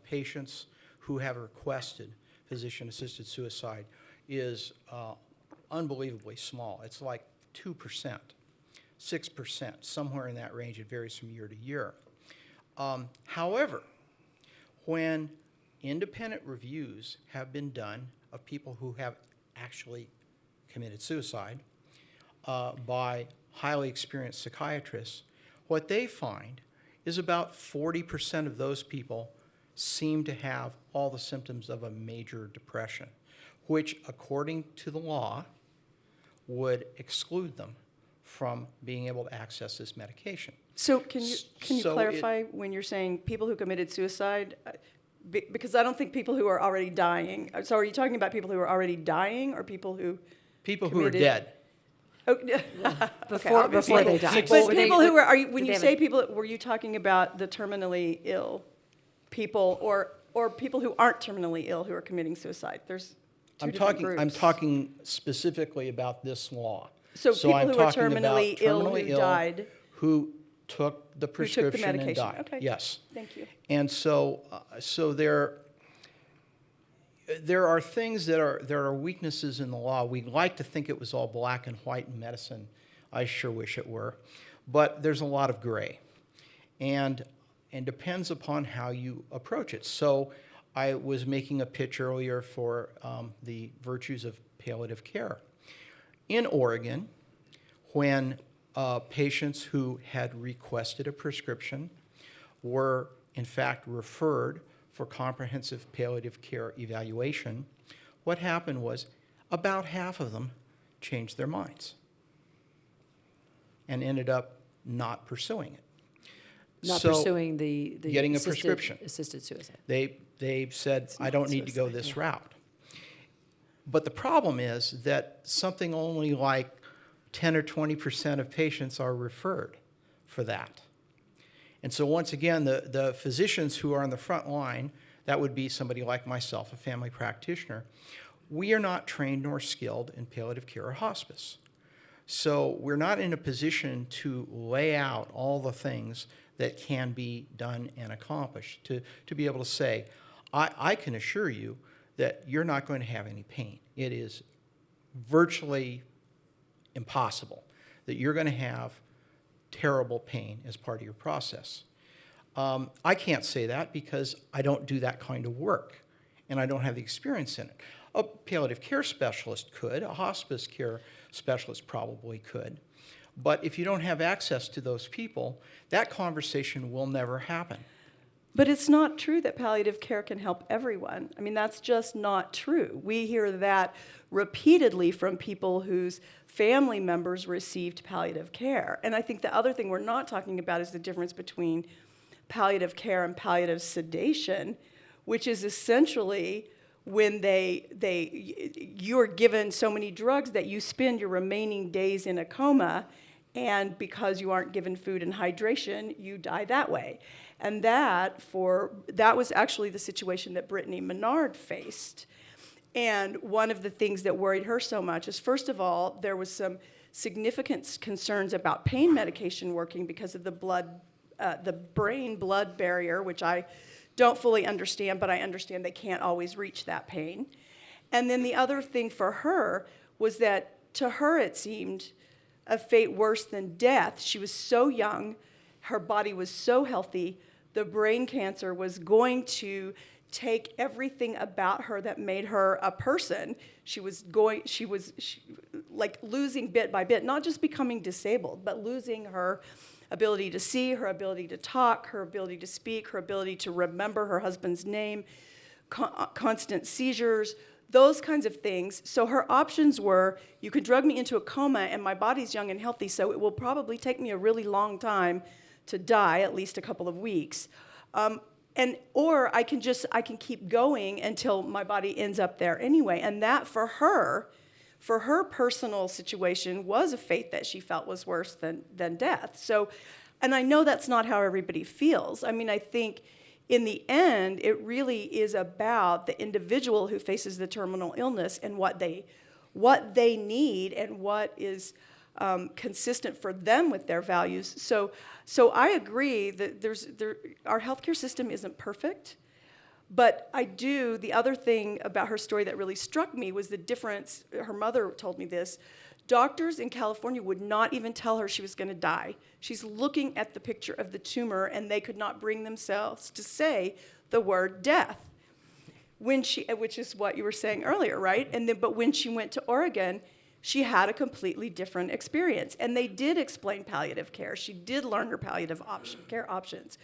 patients who have requested physician-assisted suicide is unbelievably small. It's like 2%, 6%, somewhere in that range. It varies from year to year. However, when independent reviews have been done of people who have actually committed suicide by highly experienced psychiatrists, what they find is about 40% of those people seem to have all the symptoms of a major depression, which, according to the law, would exclude them from being able to access this medication. So can you So clarify when you're saying people who committed suicide? Because I don't think people who are already dying. So are you talking about people who are already dying or people who People who are committed- dead. Oh, Before they die. But Were they- people who are you, when did you they say have a- people, were you talking about the terminally ill people or people who aren't terminally ill who are committing suicide? There's two different groups. I'm talking specifically about this law. So people I'm who are talking about terminally ill terminally who died. who took the prescription and medication. died. Okay. Yes. Thank you. And so there are things that are weaknesses in the law. We'd like to think it was all black and white in medicine. I sure wish it were. But there's a lot of gray. And depends upon how you approach it. So I was making a pitch earlier for the virtues of palliative care. In Oregon, when patients who had requested a prescription were in fact referred for comprehensive palliative care evaluation, what happened was about half of them changed their minds and ended up not pursuing it. Not So pursuing the getting a prescription. assisted suicide. They said, I don't need to go this route. But the problem is that something only like 10 or 20% of patients are referred for that. And so once again, the physicians who are on the front line, that would be somebody like myself, a family practitioner, we are not trained nor skilled in palliative care or hospice. So we're not in a position to lay out all the things that can be done and accomplished, to be able to say, I can assure you that you're not going to have any pain. It is virtually impossible that you're going to have terrible pain as part of your process. I can't say that because I don't do that kind of work, and I don't have the experience in it. A palliative care specialist could, a hospice care specialist probably could, but if you don't have access to those people, that conversation will never happen. But it's not true that palliative care can help everyone. I mean, that's just not true. We hear that repeatedly from people whose family members received palliative care. And I think the other thing we're not talking about is the difference between palliative care and palliative sedation, which is essentially when you're given so many drugs that you spend your remaining days in a coma, and because you aren't given food and hydration, you die that way. And that was actually the situation that Brittany Maynard faced. And one of the things that worried her so much is, first of all, there was some significant concerns about pain medication working because of the brain-blood barrier, which I don't fully understand, but I understand they can't always reach that pain. And then the other thing for her was that to her it seemed a fate worse than death. She was so young, her body was so healthy, the brain cancer was going to take everything about her that made her a person. She was like losing bit by bit, not just becoming disabled, but losing her ability to see, her ability to talk, her ability to speak, her ability to remember her husband's name, constant seizures, those kinds of things. So her options were, you could drug me into a coma and my body's young and healthy, so it will probably take me a really long time to die, at least a couple of weeks. Or I can keep going until my body ends up there anyway. And that for her personal situation, was a fate that she felt was worse than death. So, and I know that's not how everybody feels. I mean, I think in the end, it really is about the individual who faces the terminal illness and what they need and what is consistent for them with their values. So I agree that our healthcare system isn't perfect, but the other thing about her story that really struck me was the difference. Her mother told me this. Doctors in California would not even tell her she was going to die. She's looking at the picture of the tumor, and they could not bring themselves to say the word death, which is what you were saying earlier, right? But when she went to Oregon, she had a completely different experience, and they did explain palliative care. She did learn her palliative care options.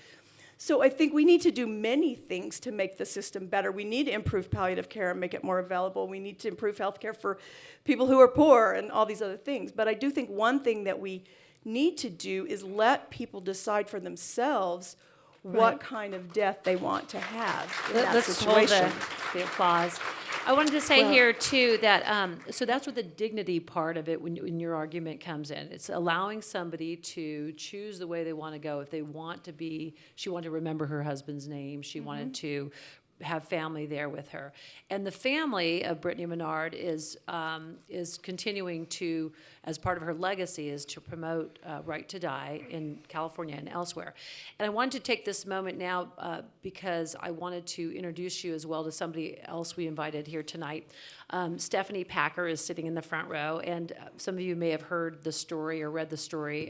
So I think we need to do many things to make the system better. We need to improve palliative care and make it more available. We need to improve health care for people who are poor and all these other things. But I do think one thing that we need to do is let people decide for themselves what kind of death they want to have in that Let's hold situation. the applause. I wanted to say here, too, that so that's where the dignity part of it, when your argument comes in. It's allowing somebody to choose the way they want to go. If they want to be, she wanted to remember her husband's name. She wanted to have family there with her. And the family of Brittany Maynard is continuing to, as part of her legacy, is to promote right to die in California and elsewhere. And I wanted to take this moment now because I wanted to introduce you as well to somebody else we invited here tonight. Stephanie Packer is sitting in the front row, and some of you may have heard the story or read the story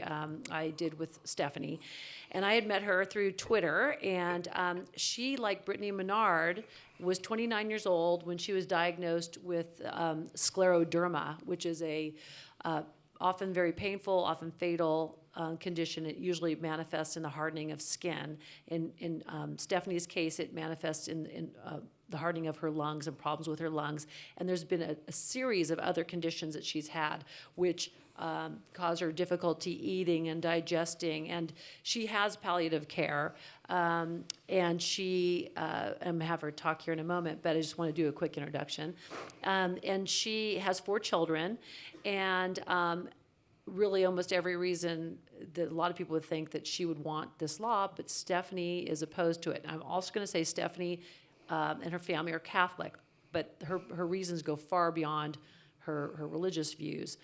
I did with Stephanie. And I had met her through Twitter, and she, like Brittany Maynard, was 29 years old when she was diagnosed with scleroderma, which is a often very painful, often fatal condition. It usually manifests in the hardening of skin. In Stephanie's case, it manifests in the hardening of her lungs and problems with her lungs. And there's been a series of other conditions that she's had, which cause her difficulty eating and digesting, and she has palliative care, and she, I'm going to have her talk here in a moment, but I just want to do a quick introduction. And she has 4 children, and really almost every reason that a lot of people would think that she would want this law, but Stephanie is opposed to it. And I'm also going to say Stephanie and her family are Catholic, but her reasons go far beyond her religious views.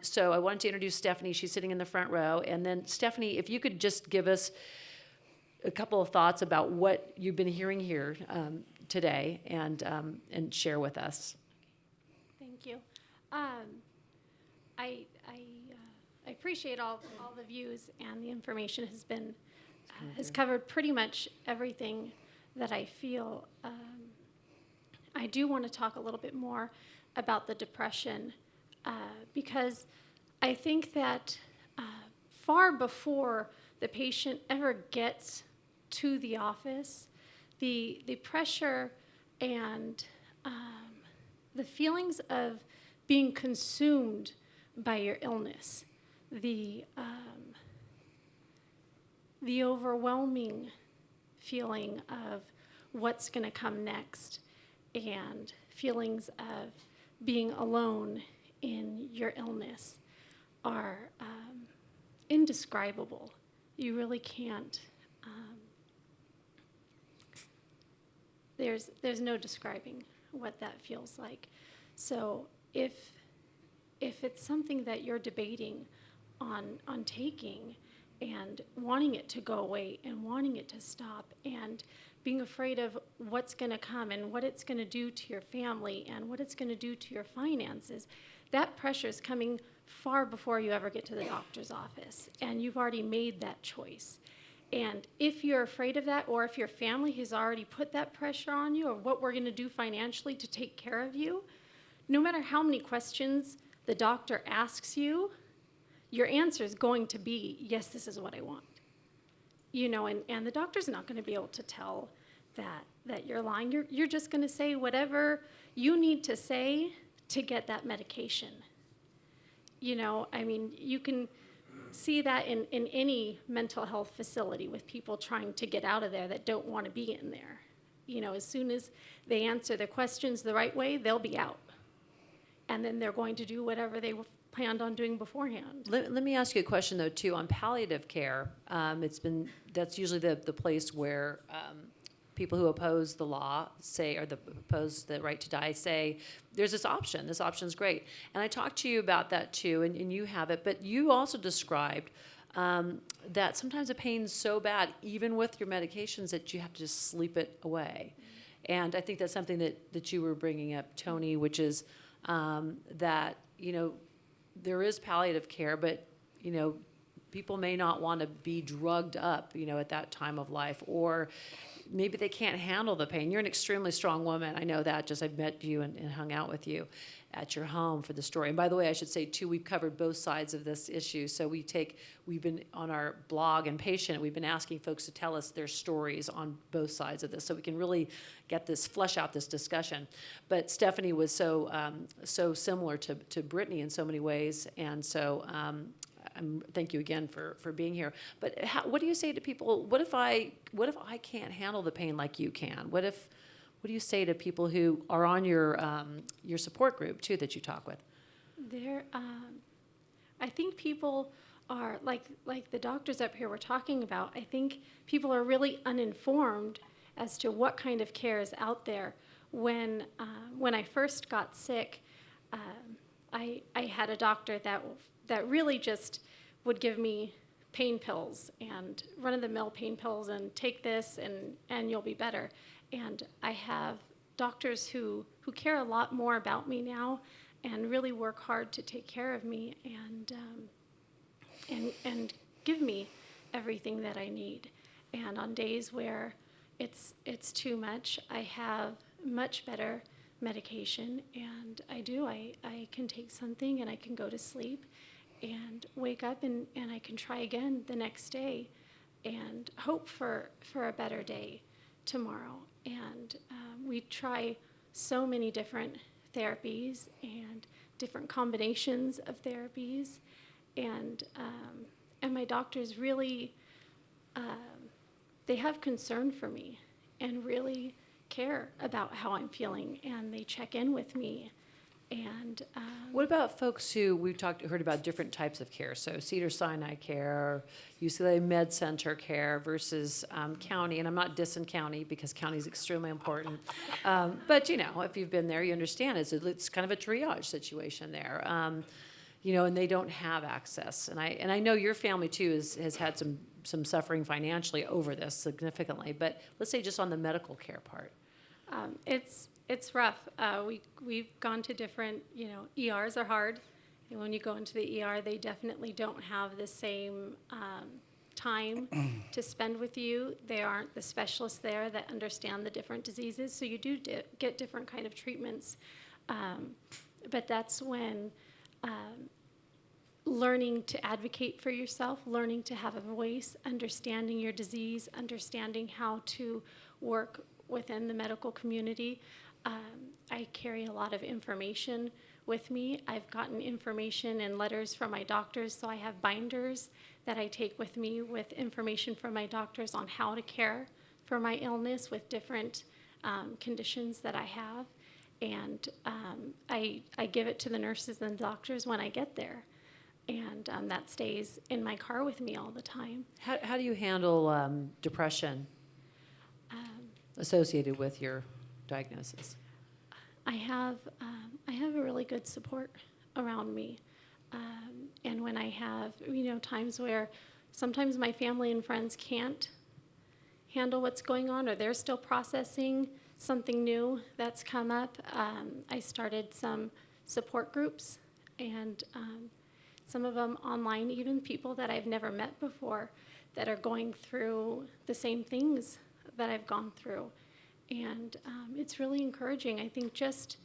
So I wanted to introduce Stephanie. She's sitting in the front row. And then, Stephanie, if you could just give us a couple of thoughts about what you've been hearing here today and share with us. Thank you. I appreciate all the views, and the information has covered pretty much everything that I feel. I do want to talk a little bit more about the depression, because I think that far before the patient ever gets to the office, the pressure and the feelings of being consumed by your illness, the overwhelming feeling of what's going to come next, and feelings of being alone in your illness are indescribable. You really can't. There's no describing what that feels like. So if it's something that you're debating on taking and wanting it to go away and wanting it to stop and being afraid of what's going to come and what it's going to do to your family and what it's going to do to your finances, that pressure is coming far before you ever get to the doctor's office, and you've already made that choice. And if you're afraid of that, or if your family has already put that pressure on you, or what we're going to do financially to take care of you, no matter how many questions the doctor asks you, your answer is going to be, yes, this is what I want. You know, and the doctor's not going to be able to tell that that you're lying. You're just going to say whatever you need to say to get that medication. You know, I mean, you can see that in any mental health facility with people trying to get out of there that don't want to be in there. You know, as soon as they answer the questions the right way, they'll be out. And then they're going to do whatever they planned on doing beforehand. Let me ask you a question, though, too, on palliative care. That's usually the place where people who oppose the law say, or oppose the right to die say, there's this option. This option's great. And I talked to you about that, too, and you have it. But you also described that sometimes the pain's so bad, even with your medications, that you have to just sleep it away. And I think that's something that you were bringing up, Tony, which is that, you know, there is palliative care, but, you know, people may not want to be drugged up, you know, at that time of life, or maybe they can't handle the pain. You're an extremely strong woman. I know that, just I met you and hung out with you at your home for the story. And by the way, I should say, too, we've covered both sides of this issue. So we've been on our blog and Patient, we've been asking folks to tell us their stories on both sides of this so we can really flesh out this discussion. But Stephanie was so similar to Brittany in so many ways. And so thank you again for being here. But what do you say to people? What if I can't handle the pain like you can? What do you say to people who are on your support group too that you talk with? I think people are like the doctors up here were talking about. I think people are really uninformed as to what kind of care is out there. When I first got sick, I had a doctor that really just would give me pain pills and run-of-the-mill pain pills and take this and you'll be better. And I have doctors who care a lot more about me now and really work hard to take care of me and give me everything that I need. And on days where it's too much, I have much better medication, and I can take something and I can go to sleep and wake up and I can try again the next day and hope for a better day tomorrow. And we try so many different therapies and different combinations of therapies, and my doctors really they have concern for me and really care about how I'm feeling, and they check in with me. And what about folks who we've heard about different types of care? So Cedars-Sinai care, UCLA Med Center care versus county. And I'm not dissing county because county is extremely important. But, you know, if you've been there, you understand it's kind of a triage situation there. You know, and they don't have access. And I know your family, too, has had some suffering financially over this significantly. But let's say just on the medical care part. It's rough. We've gone to different, you know, ERs are hard. And when you go into the ER, they definitely don't have the same time to spend with you. They aren't the specialists there that understand the different diseases. So you do get different kind of treatments. But that's when learning to advocate for yourself, learning to have a voice, understanding your disease, understanding how to work within the medical community. I carry a lot of information with me. I've gotten information and letters from my doctors, so I have binders that I take with me with information from my doctors on how to care for my illness with different conditions that I have. And I give it to the nurses and doctors when I get there. And that stays in my car with me all the time. How do you handle depression associated with your diagnosis? I have a really good support around me, and when I have, you know, times where sometimes my family and friends can't handle what's going on, or they're still processing something new that's come up, I started some support groups, and some of them online, even people that I've never met before that are going through the same things that I've gone through. And it's really encouraging. I think just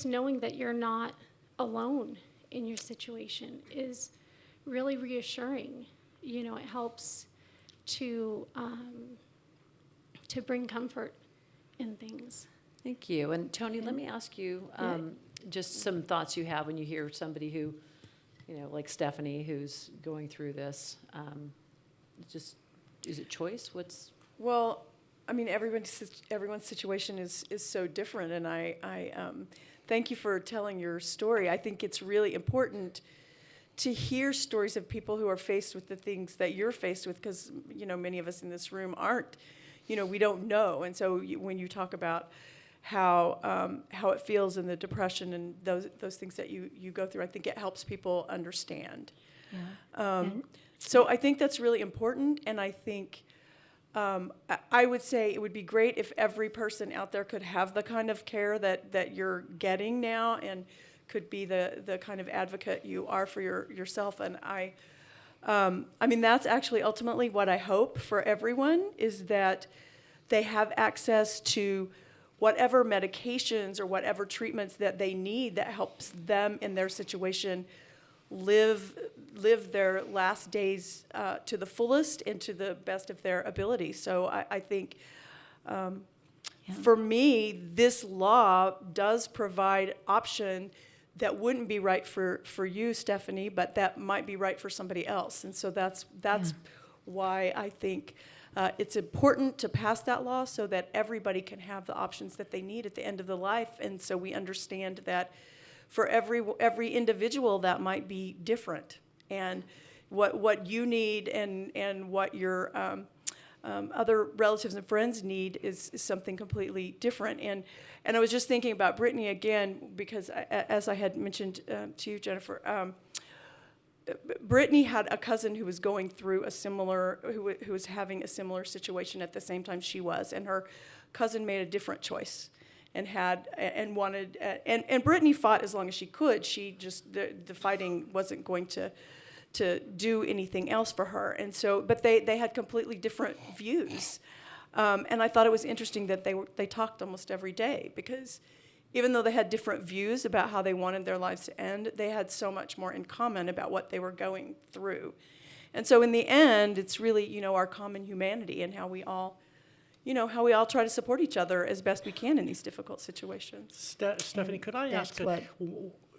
knowing that you're not alone in your situation is really reassuring. You know, it helps to bring comfort in things. Thank you. And Tony, let me ask you just some thoughts you have when you hear somebody who, like Stephanie, who's going through this. Is it choice? Well, I mean, everyone's situation is so different, and I thank you for telling your story. I think it's really important to hear stories of people who are faced with the things that you're faced with, because many of us in this room aren't. We don't know, and so when you talk about how it feels in the depression and those things that you go through, I think it helps people understand. Yeah. So I think that's really important, and I think I would say it would be great if every person out there could have the kind of care that you're getting now, and could be the kind of advocate you are for yourself. And I mean, that's actually ultimately what I hope for everyone, is that they have access to whatever medications or whatever treatments that they need that helps them in their situation live their last days to the fullest and to the best of their ability. So I think for me, this law does provide option that wouldn't be right for you, Stephanie, but that might be right for somebody else. And so that's why I think it's important to pass that law, so that everybody can have the options that they need at the end of the life. And so we understand that for every individual, that might be different, and what you need and what your other relatives and friends need is something completely different. And I was just thinking about Brittany again, because as I had mentioned to you, Jennifer, Brittany had a cousin who was going through who was having a similar situation at the same time she was, and her cousin made a different choice. And wanted, and Brittany fought as long as she could. She just, the fighting wasn't going to do anything else for her. And so, but they had completely different views. And I thought it was interesting that they talked almost every day, because even though they had different views about how they wanted their lives to end, they had so much more in common about what they were going through. And so in the end, it's really, our common humanity, and how we all try to support each other as best we can in these difficult situations. Stephanie, could I ask? That's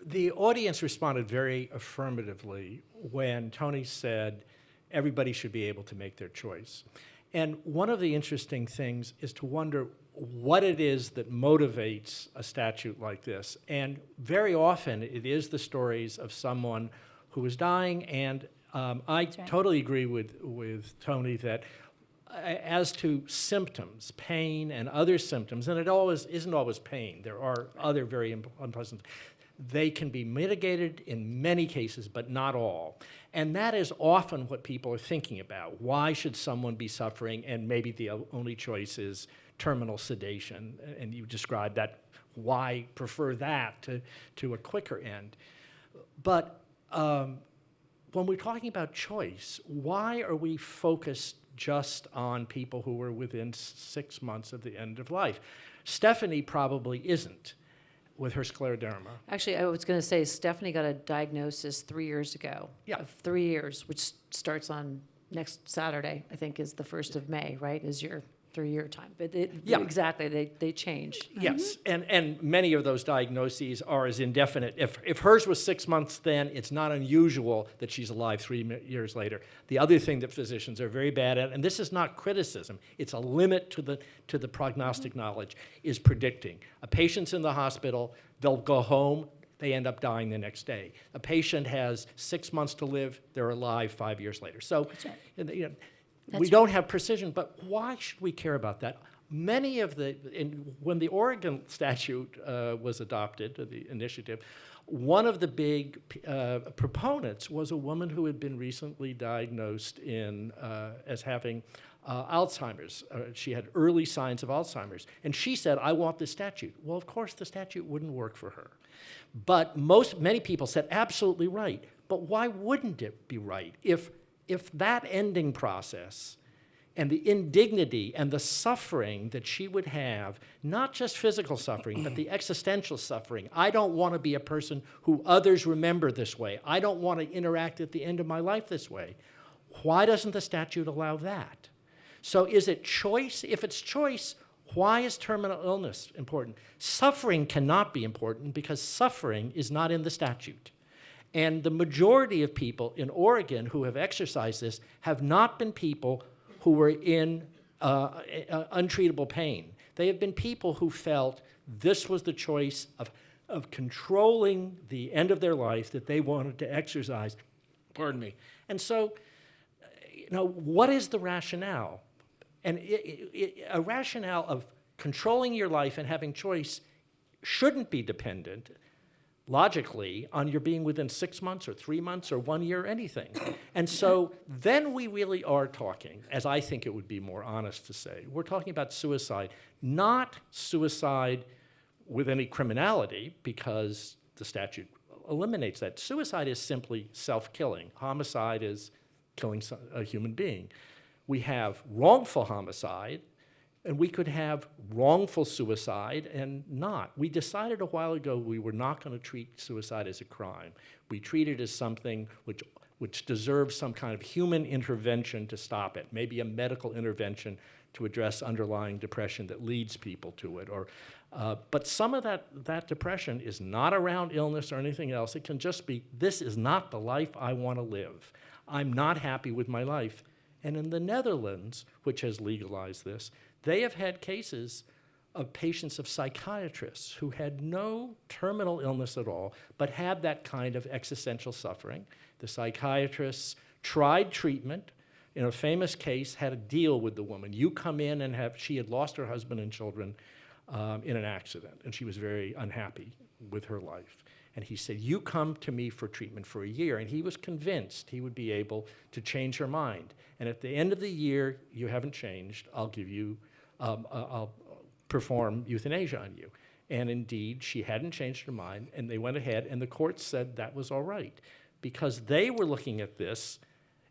The audience responded very affirmatively when Tony said everybody should be able to make their choice. And one of the interesting things is to wonder what it is that motivates a statute like this. And very often it is the stories of someone who is dying. And I totally agree with Tony that as to symptoms, pain and other symptoms, and it isn't always pain. There are other very unpleasant. They can be mitigated in many cases, but not all. And that is often what people are thinking about. Why should someone be suffering? And maybe the only choice is terminal sedation. And you described that. Why prefer that to a quicker end? But when we're talking about choice, why are we focused just on people who were within 6 months of the end of life? Stephanie probably isn't with her scleroderma. Actually, I was going to say Stephanie got a diagnosis 3 years ago. Yeah. Of 3 years, which starts on next Saturday, I think is the 1st of May, right, is your 3-year time. But exactly, they change. Yes, and many of those diagnoses are as indefinite. If hers was 6 months then, it's not unusual that she's alive 3 years later. The other thing that physicians are very bad at, and this is not criticism, it's a limit to the prognostic knowledge, is predicting. A patient's in the hospital, they'll go home, they end up dying the next day. A patient has 6 months to live, they're alive 5 years later. So, we don't have precision, but why should we care about that? Many of when the Oregon statute was adopted, the initiative, one of the big proponents was a woman who had been recently diagnosed as having Alzheimer's. She had early signs of Alzheimer's, and she said, "I want this statute." Well, of course, the statute wouldn't work for her, but many people said, "Absolutely right." But why wouldn't it be right if that ending process and the indignity and the suffering that she would have, not just physical suffering, but the existential suffering? I don't want to be a person who others remember this way. I don't want to interact at the end of my life this way. Why doesn't the statute allow that? So is it choice? If it's choice, Why is terminal illness important? Suffering cannot be important because suffering is not in the statute. And the majority of people in Oregon who have exercised this have not been people who were in untreatable pain. They have been people who felt this was the choice of controlling the end of their life that they wanted to exercise. Pardon me. And so, what is the rationale? And a rationale of controlling your life and having choice shouldn't be dependent, logically, on your being within 6 months or 3 months or 1 year or anything. And so then we really are talking, as I think it would be more honest to say, we're talking about suicide, not suicide with any criminality, because the statute eliminates that. Suicide is simply self-killing. Homicide is killing a human being. We have wrongful homicide, and we could have wrongful suicide and not. We decided a while ago we were not going to treat suicide as a crime. We treat it as something which deserves some kind of human intervention to stop it, maybe a medical intervention to address underlying depression that leads people to it. But some of that depression is not around illness or anything else. It can just be, this is not the life I want to live. I'm not happy with my life. And in the Netherlands, which has legalized this, they have had cases of patients of psychiatrists who had no terminal illness at all, but had that kind of existential suffering. The psychiatrists tried treatment. In a famous case, had a deal with the woman. You come in and she had lost her husband and children in an accident, and she was very unhappy with her life. And he said, you come to me for treatment for a year. And he was convinced he would be able to change her mind. And at the end of the year, you haven't changed, I'll perform euthanasia on you. And indeed, she hadn't changed her mind, and they went ahead, and the court said that was all right, because they were looking at this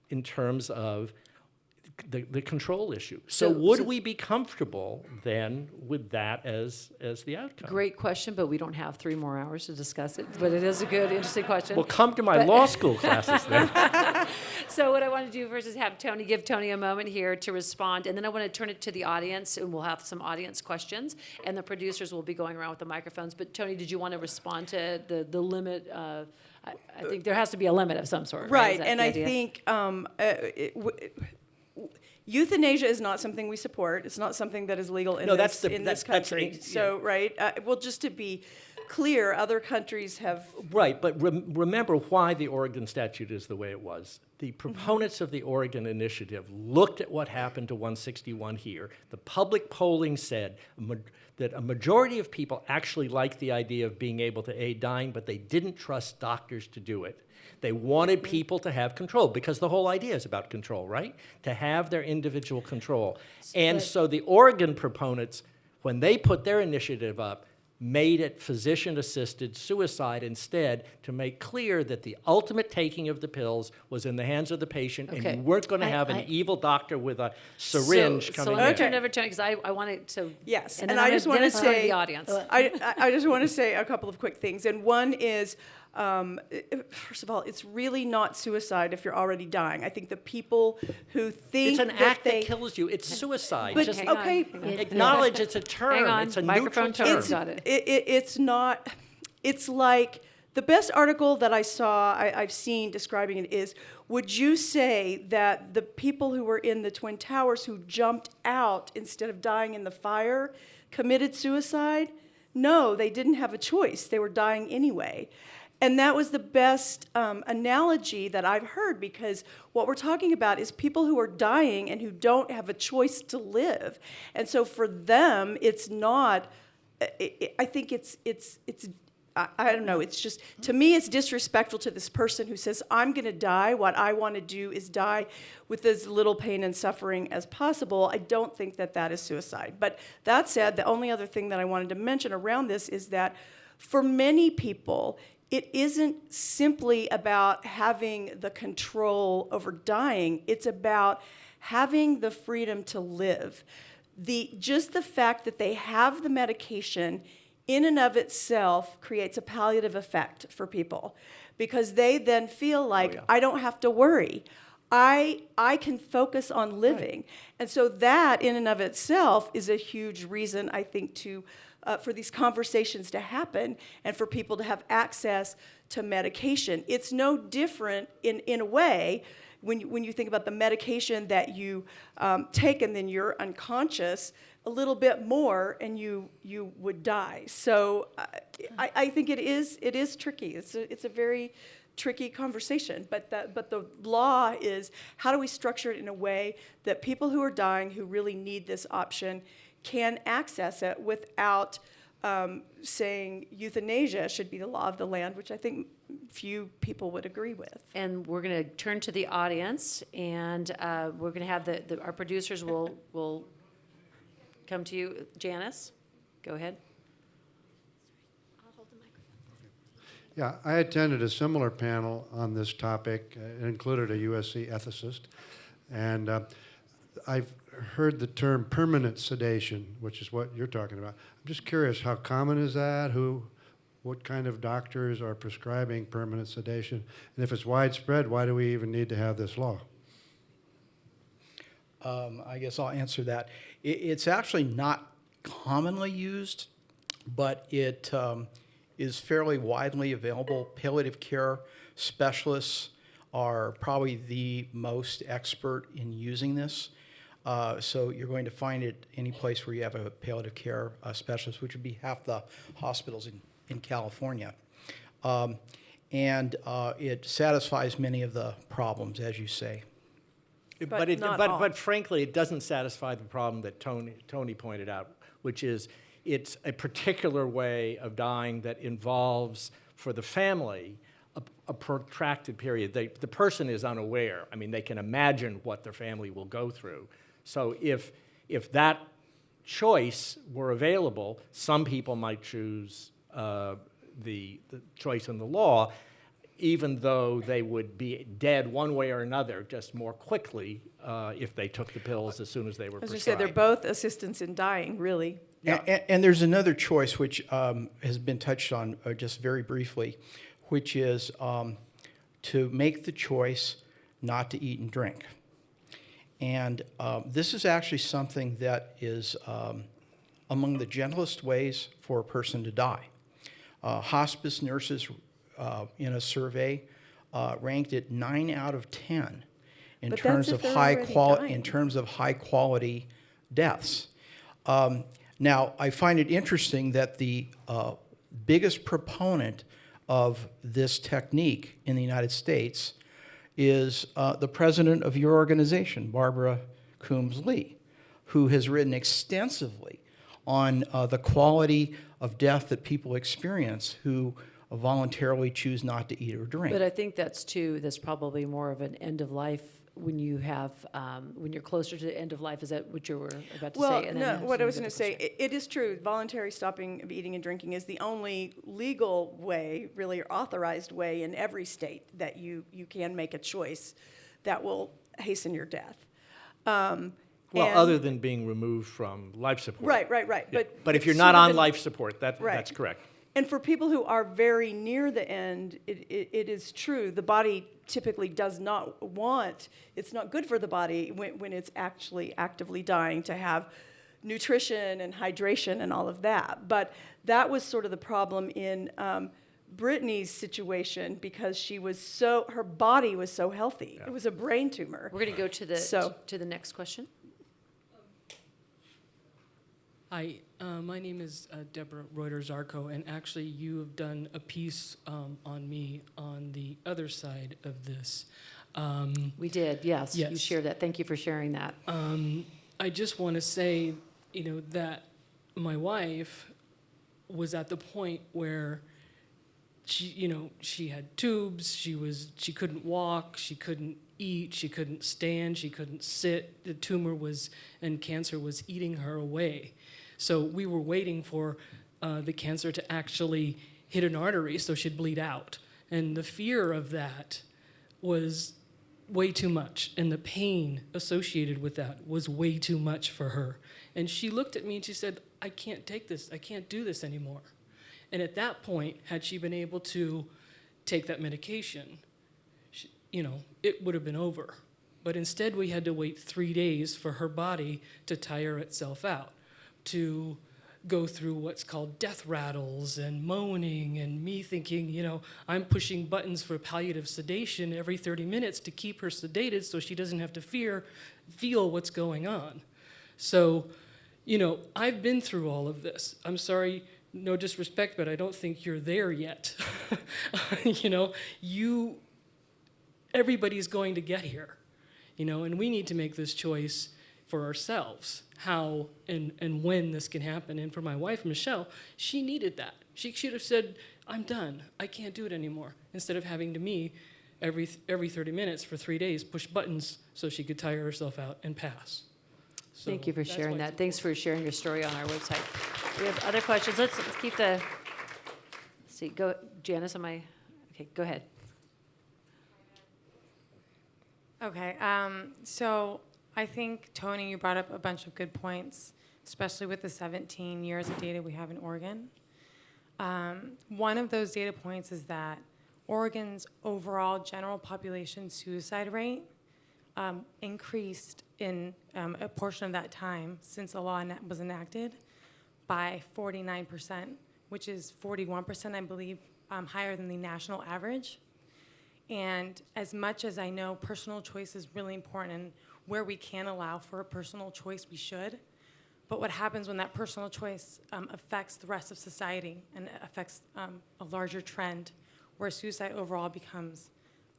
in terms of the control issue. So would we be comfortable then with that as the outcome? Great question, but we don't have 3 more hours to discuss it. But it is a good, interesting question. Well, come to my law school classes then. So what I want to do first is give Tony a moment here to respond, and then I want to turn it to the audience, and we'll have some audience questions, and the producers will be going around with the microphones. But Tony, did you want to respond to the limit? I think there has to be a limit of some sort. Right, Is that and the I idea? think euthanasia is not something we support. It's not something that is legal in this country. Well, just to be clear, other countries have... Right, but remember why the Oregon statute is the way it was. The proponents of the Oregon initiative looked at what happened to 161 here. The public polling said that a majority of people actually liked the idea of being able to aid dying, but they didn't trust doctors to do it. They wanted people to have control, because the whole idea is about control, right? To have their individual control. And so the Oregon proponents, when they put their initiative up, made it physician-assisted suicide instead, to make clear that the ultimate taking of the pills was in the hands of the patient, and you weren't going to have an evil doctor with a syringe coming in. So let me turn it over to Tony, because I wanted to... Yes, and and then I just want to say... the audience. I just want to say a couple of quick things. And one is, first of all, it's really not suicide if you're already dying. I think the people who think it's an act that kills you. It's suicide. But, just okay, acknowledge it's a term. Hang on, it's a microphone neutral term. Got it. It's not. It's like the best article that I've seen describing it is: would you say that the people who were in the Twin Towers who jumped out instead of dying in the fire committed suicide? No, they didn't have a choice. They were dying anyway. And that was the best analogy that I've heard, because what we're talking about is people who are dying and who don't have a choice to live. And so for them, it's not, I think it's I don't know, it's just, to me, it's disrespectful to this person who says, I'm going to die. What I want to do is die with as little pain and suffering as possible. I don't think that that is suicide. But that said, the only other thing that I wanted to mention around this is that for many people, it isn't simply about having the control over dying. It's about having the freedom to live. Just the fact that they have the medication in and of itself creates a palliative effect for people, because they then feel like, I don't have to worry. I can focus on living. And so that in and of itself is a huge reason, I think, to for these conversations to happen and for people to have access to medication. It's no different in a way when you think about the medication that you take and then you're unconscious a little bit more and you would die. So I think it is tricky. It's a very tricky conversation, but the law is, how do we structure it in a way that people who are dying who really need this option can access it without saying euthanasia should be the law of the land, which I think few people would agree with. And we're going to turn to the audience, and we're going to have our producers will come to you. Janice, go ahead. I'll hold the microphone. Yeah, I attended a similar panel on this topic. It included a USC ethicist. And I've heard the term permanent sedation, which is what you're talking about. I'm just curious, how common is that? What kind of doctors are prescribing permanent sedation? And if it's widespread, why do we even need to have this law? I guess I'll answer that. It's actually not commonly used, but it is fairly widely available. Palliative care specialists are probably the most expert in using this. So you're going to find it any place where you have a palliative care specialist, which would be half the hospitals in California. And it satisfies many of the problems, as you say. But frankly, it doesn't satisfy the problem that Tony pointed out, which is it's a particular way of dying that involves, for the family, a protracted period. The person is unaware. I mean, they can imagine what their family will go through. So if that choice were available, some people might choose the choice in the law, even though they would be dead one way or another just more quickly if they took the pills as soon as they were As prescribed. you said, they're both assistance in dying, really. Yeah. And there's another choice which has been touched on just very briefly, which is to make the choice not to eat and drink. And this is actually something that is among the gentlest ways for a person to die. Hospice nurses in a survey ranked it 9 out of 10 in But terms that's of if they're already dying. high quality deaths. Now, I find it interesting that the biggest proponent of this technique in the United States is the president of your organization, Barbara Coombs-Lee, who has written extensively on the quality of death that people experience who voluntarily choose not to eat or drink. But I think that's probably more of an end of life when you have, when you're closer to the end of life. Is that what you were about to Well, say? no, what I was going to say, it is true. Voluntary stopping of eating and drinking is the only legal way, really, or authorized way in every state that you can make a choice that will hasten your death. Other than being removed from life support. Right. Yeah. But if you're sort not of on an- life support, that's Right. correct. And for people who are very near the end, it is true. The body typically does not want, it's not good for the body when it's actually actively dying to have nutrition and hydration and all of that. But that was sort of the problem in Brittany's situation because her body was so healthy. Yeah. It was a brain tumor. We're going to go to the next question. Hi, my name is Deborah Reuter-Zarco, and actually you have done a piece on me on the other side of this. We did, yes. You Yes. shared that. Thank you for sharing that. I just want to say, that my wife was at the point where she had tubes, she couldn't walk, she couldn't eat, she couldn't stand, she couldn't sit. The tumor and cancer was eating her away. So we were waiting for the cancer to actually hit an artery so she'd bleed out. And the fear of that was way too much. And the pain associated with that was way too much for her. And she looked at me and she said, I can't take this. I can't do this anymore. And at that point, had she been able to take that medication, it would have been over. But instead, we had to wait 3 days for her body to tire itself out, to go through what's called death rattles and moaning, and me thinking, I'm pushing buttons for palliative sedation every 30 minutes to keep her sedated so she doesn't have to feel what's going on. So, I've been through all of this. I'm sorry, no disrespect, but I don't think you're there yet. Everybody's going to get here, and we need to make this choice for ourselves, how and when this can happen. And for my wife, Michelle, she needed that. She should have said, I'm done. I can't do it anymore, instead of having to me every 30 minutes for 3 days push buttons so she could tire herself out and pass. So Thank you for that's sharing why that. it's Thanks for sharing your story on our website. We have other questions. Let's keep let's see, go, Janice, okay, go ahead. Okay, so I think, Tony, you brought up a bunch of good points, especially with the 17 years of data we have in Oregon. One of those data points is that Oregon's overall general population suicide rate increased in a portion of that time since the law was enacted by 49%, which is 41%, I believe, higher than the national average. And as much as I know personal choice is really important, and where we can allow for a personal choice, we should. But what happens when that personal choice affects the rest of society and affects a larger trend where suicide overall becomes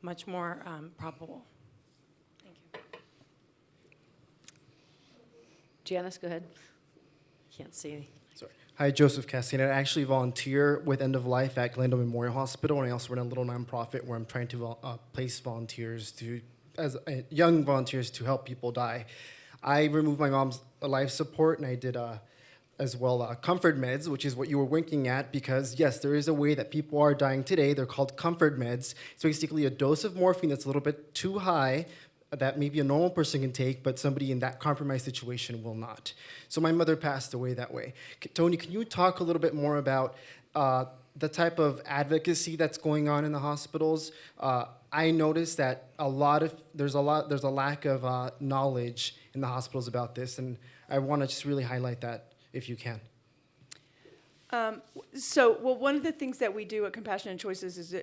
much more probable? Thank you. Janice, go ahead. Can't see any. Sorry. Hi, Joseph Cassina. I actually volunteer with End of Life at Glendale Memorial Hospital, and I also run a little nonprofit where I'm trying to place volunteers young volunteers to help people die. I removed my mom's life support, and I did as well comfort meds, which is what you were winking at, because yes, there is a way that people are dying today. They're called comfort meds. It's basically a dose of morphine that's a little bit too high that maybe a normal person can take, but somebody in that compromised situation will not. So my mother passed away that way. Tony, can you talk a little bit more about the type of advocacy that's going on in the hospitals? I noticed that there's a lack of knowledge in the hospitals about this, and I want to just really highlight that if you can. One of the things that we do at Compassion and Choices is,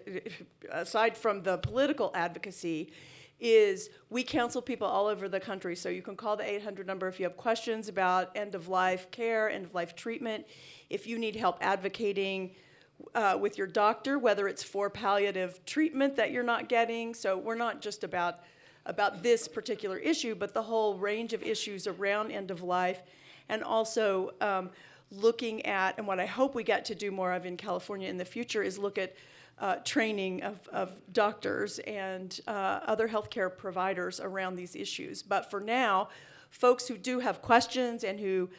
aside from the political advocacy, is we counsel people all over the country. So you can call the 800 number if you have questions about end-of-life care, end-of-life treatment. If you need help advocating with your doctor, whether it's for palliative treatment that you're not getting. So we're not just about this particular issue, but the whole range of issues around end-of-life. And also looking at, and what I hope we get to do more of in California in the future, is look at training of doctors and other healthcare providers around these issues. But for now, folks who do have questions and who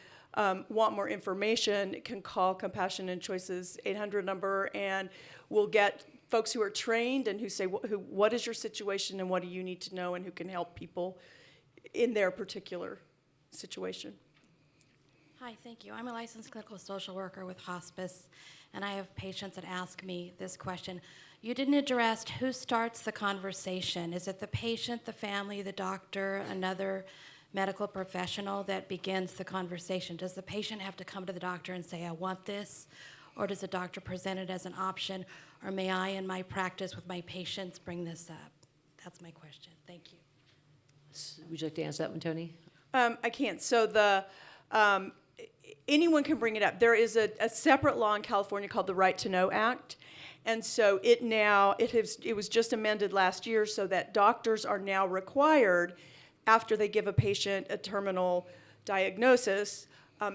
want more information can call Compassion and Choices 800 number, and we'll get folks who are trained and who say, what is your situation and what do you need to know, and who can help people in their particular situation. Hi, thank you. I'm a licensed clinical social worker with hospice, and I have patients that ask me this question. You didn't address who starts the conversation. Is it the patient, the family, the doctor, another medical professional that begins the conversation? Does the patient have to come to the doctor and say, I want this? Or does the doctor present it as an option? Or may I, in my practice with my patients, bring this up? That's my question. Thank you. Would you like to answer that one, Tony? I can't. So anyone can bring it up. There is a separate law in California called the Right to Know Act. And so it was just amended last year so that doctors are now required, after they give a patient a terminal diagnosis,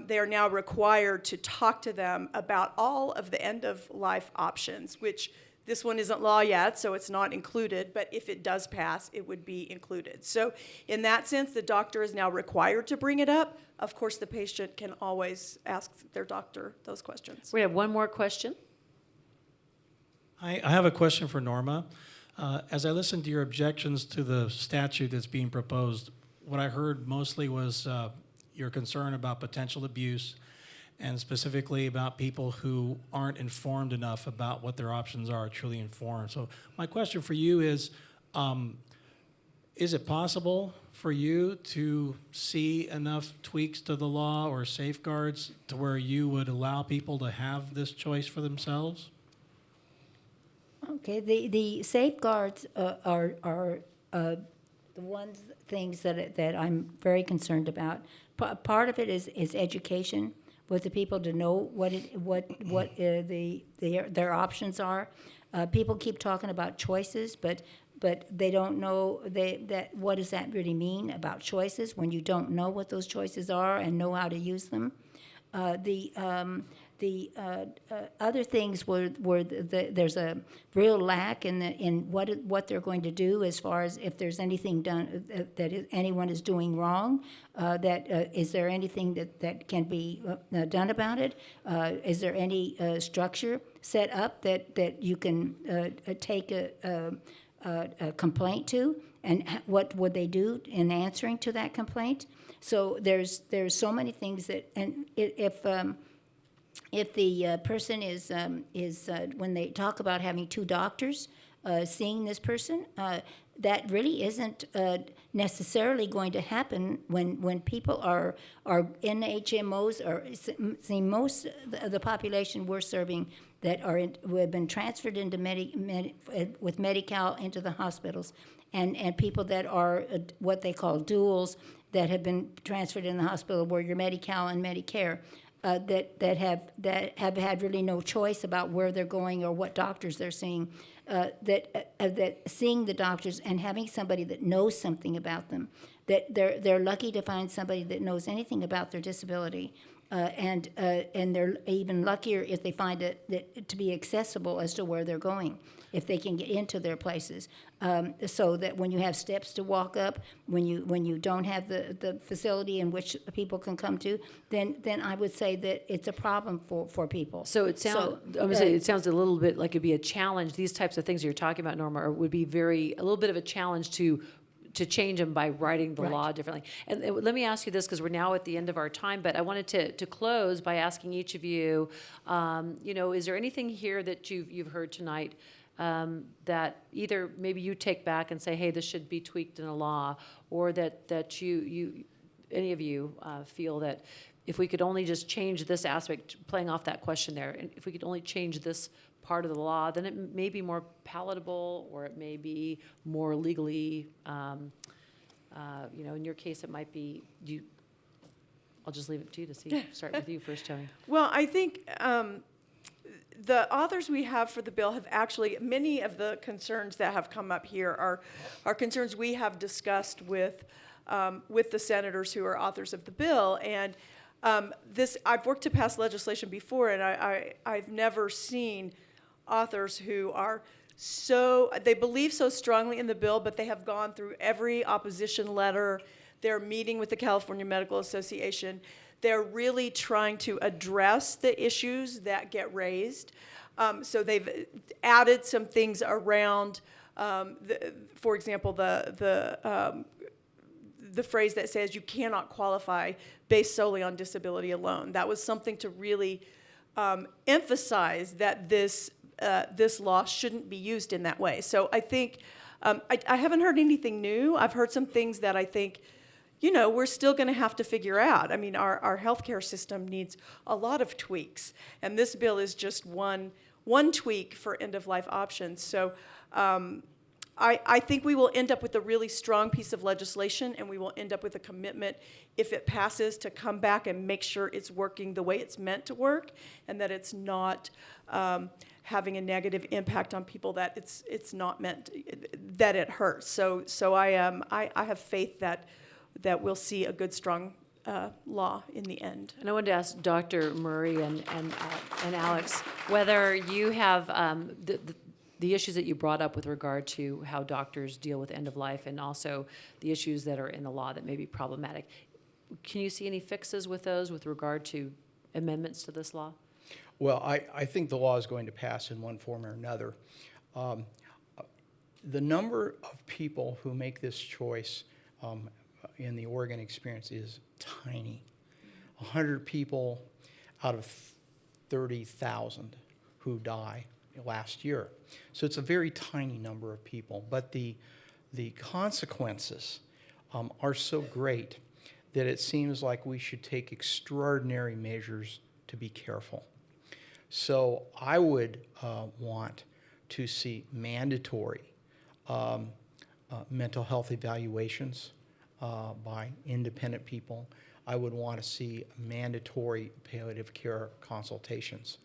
they are now required to talk to them about all of the end-of-life options, which this one isn't law yet, so it's not included, but if it does pass, it would be included. So in that sense, the doctor is now required to bring it up. Of course, the patient can always ask their doctor those questions. We have one more question. I have a question for Norma. As I listened to your objections to the statute that's being proposed, what I heard mostly was your concern about potential abuse, and specifically about people who aren't informed enough about what their options are, truly informed. So my question for you is, Is it possible for you to see enough tweaks to the law or safeguards to where you would allow people to have this choice for themselves? Okay, the safeguards are the things that I'm very concerned about. Part of it is education, with the people to know what their options are. People keep talking about choices, but they don't know that what does that really mean about choices when you don't know what those choices are and know how to use them. The other things were there's a real lack in what they're going to do as far as if there's anything done that anyone is doing wrong. Is there anything that can be done about it? Is there any structure set up that you can take a complaint to, and what would they do in answering to that complaint? So there's so many things that, and if the person is when they talk about having two doctors seeing this person, that really isn't necessarily going to happen when people are in HMOs, or see most of the population we're serving that who have been transferred into with Medi-Cal into the hospitals, and people that are what they call duals that have been transferred in the hospital where you're Medi-Cal and Medicare. That have had really no choice about where they're going or what doctors they're seeing. That seeing the doctors and having somebody that knows something about them, that they're lucky to find somebody that knows anything about their disability, and they're even luckier if they find it to be accessible as to where they're going, if they can get into their places, so that when you have steps to walk up, when you don't have the facility in which people can come to, then I would say that it's a problem for people. So it sounds. I'm gonna say it sounds a little bit like it'd be a challenge. These types of things you're talking about, Norma, would be a little bit of a challenge to change them by writing the law differently. And let me ask you this, because we're now at the end of our time, but I wanted to close by asking each of you, is there anything here that you've heard tonight that either maybe you take back and say, hey, this should be tweaked in a law, or that you any of you feel that if we could only just change this aspect, playing off that question there, and if we could only change this part of the law, then it may be more palatable, or it may be more legally, in your case, it might be I'll just leave it to you to see. Start with you first, Tony. Well, I think the authors we have for the bill have actually, many of the concerns that have come up here are concerns we have discussed with the senators who are authors of the bill. And I've worked to pass legislation before, and I've never seen authors who are they believe so strongly in the bill, but they have gone through every opposition letter. They're meeting with the California Medical Association. They're really trying to address the issues that get raised. So they've added some things around, for example, the phrase that says you cannot qualify based solely on disability alone. That was something to really emphasize that this law shouldn't be used in that way. So I think I haven't heard anything new. I've heard some things that I think, we're still going to have to figure out. I mean, our healthcare system needs a lot of tweaks, and this bill is just one tweak for end-of-life options. So I think we will end up with a really strong piece of legislation, and we will end up with a commitment, if it passes, to come back and make sure it's working the way it's meant to work, and that it's not having a negative impact on people that it's not meant, that it hurts. So I have faith that we'll see a good, strong law in the end. And I wanted to ask Dr. Murray and Alex whether you have the issues that you brought up with regard to how doctors deal with end of life, and also the issues that are in the law that may be problematic. Can you see any fixes with those with regard to amendments to this law? Well, I think the law is going to pass in one form or another. The number of people who make this choice in the Oregon experience is tiny. 100 people out of 30,000 who die last year. So it's a very tiny number of people. But the the consequences are so great that it seems like we should take extraordinary measures to be careful. So I would want to see mandatory mental health evaluations by independent people. I would want to see mandatory palliative care consultations.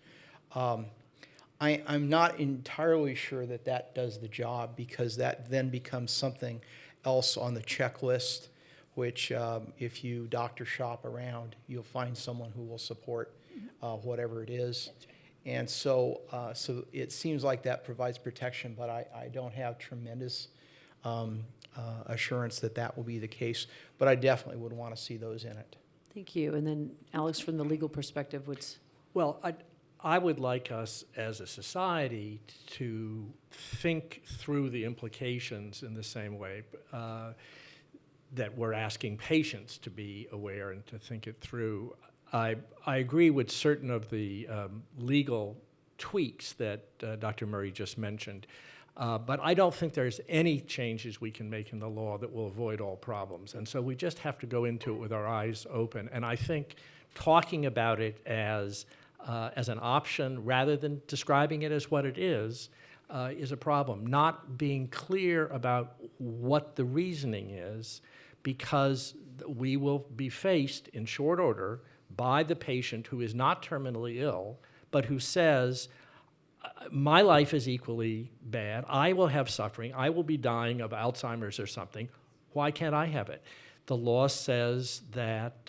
I'm not entirely sure that that does the job, because that then becomes something else on the checklist, which if you doctor shop around, you'll find someone who will support whatever it is. And so, so it seems like that provides protection, but I don't have tremendous assurance that that will be the case. But I definitely would want to see those in it. Thank you. And then Alex, from the legal perspective, Well, I would like us as a society to think through the implications in the same way that we're asking patients to be aware and to think it through. I agree with certain of the legal tweaks that Dr. Murray just mentioned, but I don't think there's any changes we can make in the law that will avoid all problems. And so we just have to go into it with our eyes open. And I think talking about it as an option rather than describing it as what it is a problem. Not being clear about what the reasoning is, because we will be faced in short order by the patient who is not terminally ill, but who says, my life is equally bad, I will have suffering, I will be dying of Alzheimer's or something, why can't I have it? The law says that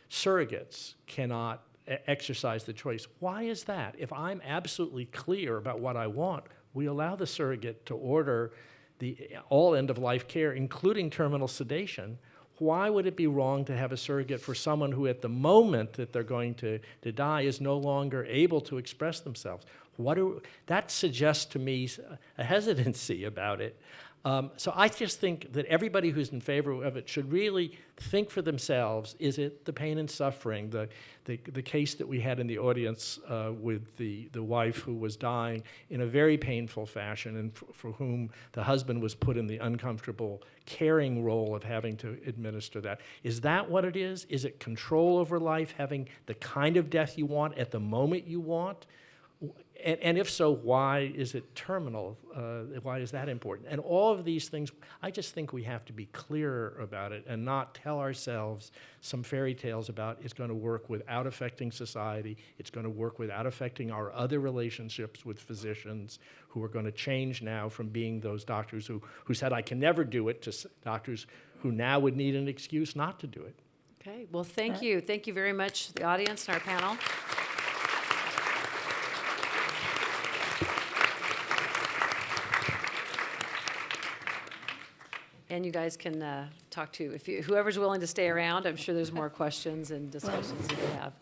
surrogates cannot exercise the choice. Why is that? If I'm absolutely clear about what I want, we allow the surrogate to order all end-of-life care, including terminal sedation. Why would it be wrong to have a surrogate for someone who at the moment that they're going to die is no longer able to express themselves? That suggests to me a hesitancy about it. So I just think that everybody who's in favor of it should really think for themselves, is it the pain and suffering, the case that we had in the audience with the wife who was dying in a very painful fashion and for whom the husband was put in the uncomfortable caring role of having to administer that. Is that what it is? Is it control over life, having the kind of death you want at the moment you want? And if so, why is it terminal? Why is that important? And all of these things, I just think we have to be clearer about it and not tell ourselves some fairy tales about it's going to work without affecting society, it's going to work without affecting our other relationships with physicians who are going to change now from being those doctors who said, I can never do it, to doctors who now would need an excuse not to do it. Okay, well, thank you. Thank you very much, the audience and our panel. And you guys can talk to, whoever's willing to stay around. I'm sure there's more questions and discussions that you have.